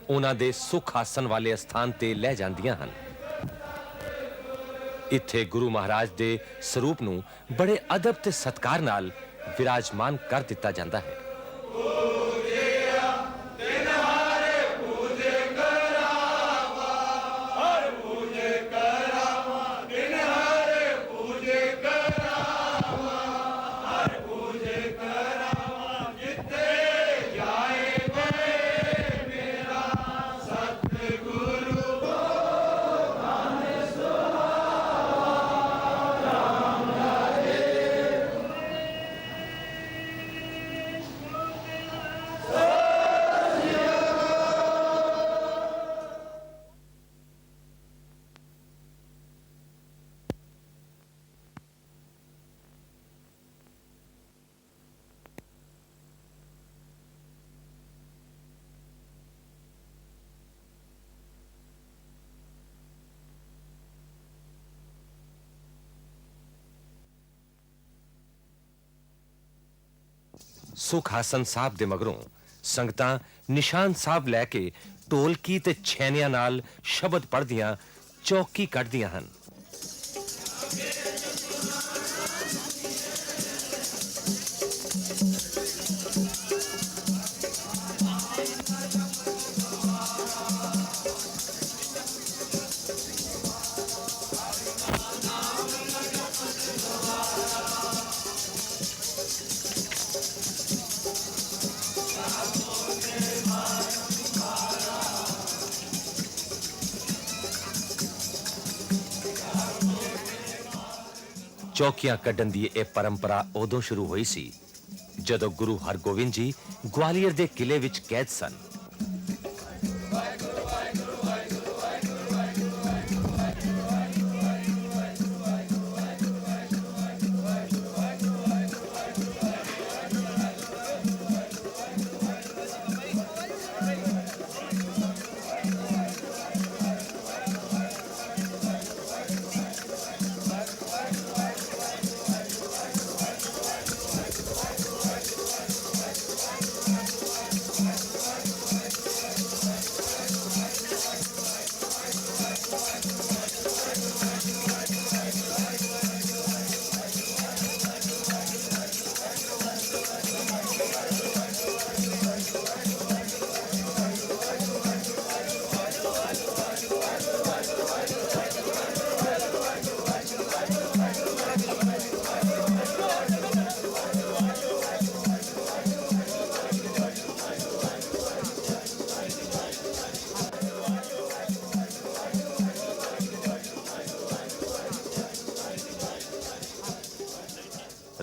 ਉਹਨਾਂ ਦੇ ਸੁਖ ਆਸਨ ਵਾਲੇ ਸਥਾਨ ਤੇ ਲੈ ਜਾਂਦੀਆਂ ਹਨ। ਇੱਥੇ ਗੁਰੂ ਮਹਾਰਾਜ ਦੇ ਸਰੂਪ ਨੂੰ ਬੜੇ ਅਦਬ ਤੇ ਸਤਿਕਾਰ ਨਾਲ ਵਿਰਾਜਮਾਨ ਕਰ ਦਿੱਤਾ ਜਾਂਦਾ ਹੈ। ਸੁਖ ਆਸਨ ਸਾਹਿਬ ਦੇ ਮਗਰੋਂ ਸੰਗਤਾਂ ਨਿਸ਼ਾਨ ਸਾਹਿਬ ਲੈ ਕੇ ਢੋਲਕੀ ਤੇ ਛੈਨਿਆਂ ਨਾਲ ਸ਼ਬਦ ਪੜ੍ਹਦੀਆਂ ਚੌਕੀ ਕੱਢਦੀਆਂ ਹਨ। ਚੌਕੀਆਂ ਕੱਢਣ ਦੀ ਇਹ ਪਰੰਪਰਾ ਉਦੋਂ ਸ਼ੁਰੂ ਹੋਈ ਸੀ ਜਦੋਂ ਗੁਰੂ ਹਰਗੋਬਿੰਦ ਜੀ ਗਵਾਲੀਅਰ ਦੇ ਕਿਲੇ ਵਿੱਚ ਕੈਦ ਸਨ।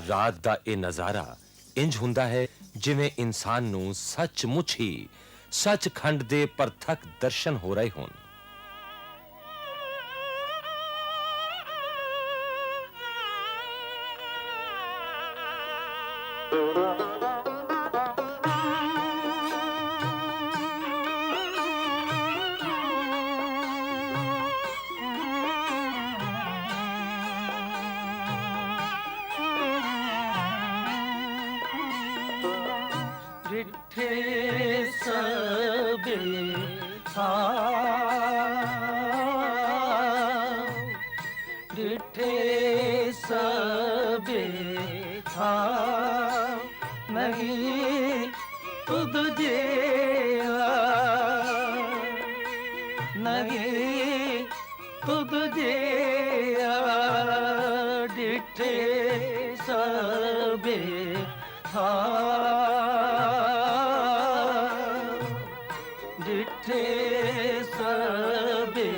ਰਾਤ ਦਾ ਇਹ ਨਜ਼ਾਰਾ ਇੰਜ ਹੁੰਦਾ ਹੈ ਜਿਵੇਂ ਇਨਸਾਨ ਨੂੰ ਸੱਚਮੁੱਚ ਹੀ ਸੱਚਖੰਡ ਦੇ ਪ੍ਰਤੱਖ ਦਰਸ਼ਨ ਹੋ ਰਹੇ ਹੋਣ। ਡਿਠੇ ਸਭੇ ਡਿਠੇ ਸਭੇ ਨਹੀਂ ਤੁਧ ਜਿਹਾ ਨਹੀਂ ਤੁਧ ਜਿਹਾ ਡਿਠੇ ਸਭੇ ਡਿਠੇ ਸਭੇ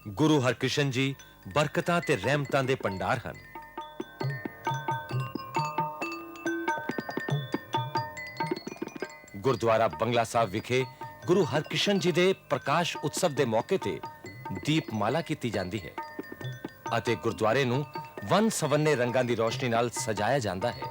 ਗੁਰੂ ਹਰਕ੍ਰਿਸ਼ਨ ਜੀ ਬਰਕਤਾਂ ਤੇ ਰਹਿਮਤਾਂ ਦੇ ਭੰਡਾਰ ਹਨ। ਗੁਰਦੁਆਰਾ ਬੰਗਲਾ ਸਾਹਿਬ ਵਿਖੇ ਗੁਰੂ ਹਰਕ੍ਰਿਸ਼ਨ ਜੀ ਦੇ ਪ੍ਰਕਾਸ਼ ਉਤਸਵ ਦੇ ਮੌਕੇ ਤੇ ਦੀਪਮਾਲਾ ਕੀਤੀ ਜਾਂਦੀ ਹੈ ਅਤੇ ਗੁਰਦੁਆਰੇ ਨੂੰ ਵੰਨ ਸਵੰਨੇ ਰੰਗਾਂ ਦੀ ਰੋਸ਼ਨੀ ਨਾਲ ਸਜਾਇਆ ਜਾਂਦਾ ਹੈ।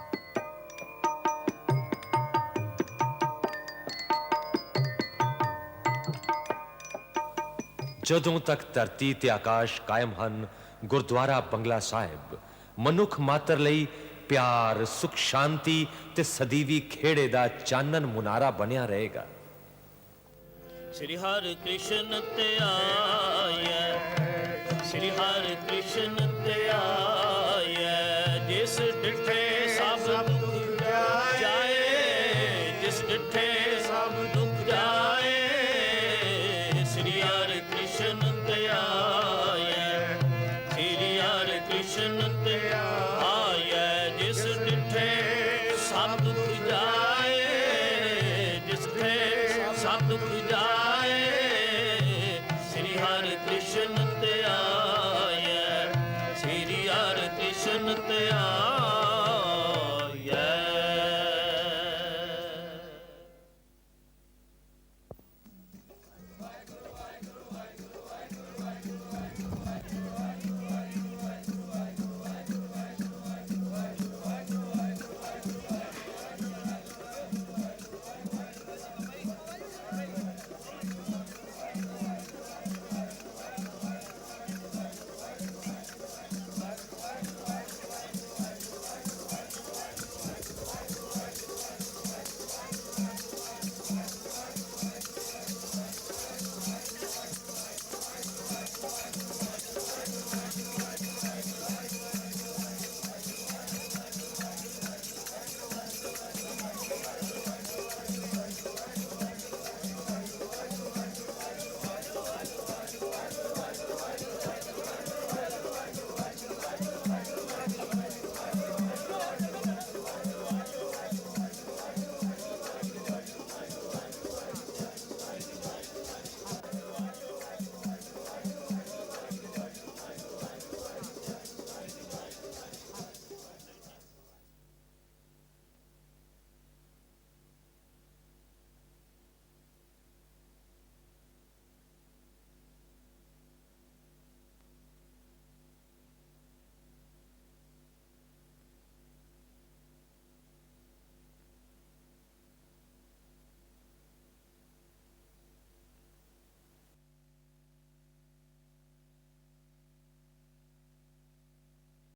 ਜਦੋਂ ਤੱਕ ਧਰਤੀ ਤੇ ਆਕਾਸ਼ ਕਾਇਮ ਹਨ, ਗੁਰਦੁਆਰਾ ਬੰਗਲਾ ਸਾਹਿਬ ਮਨੁੱਖ ਮਾਤਰ ਲਈ ਪਿਆਰ, ਸੁਖ, ਸ਼ਾਂਤੀ ਤੇ ਸਦੀਵੀ ਖੇੜੇ ਦਾ ਚਾਨਣ ਮੁਨਾਰਾ ਬਣਿਆ ਰਹੇਗਾ। श्री हरि कृष्ण ते आया, श्री हरि कृष्ण ते आया, जिस डिठे सब दुख जाए, जिस डिठे सब दुख जाए, श्री हरि कृष्ण ते आया, श्री हरि कृष्ण ते आया, जिस डिठे सब दुख जाए, जिस डिठे सब दुख जाए, श्री हरि कृष्ण ते आया, श्री हरि कृष्ण ते आया।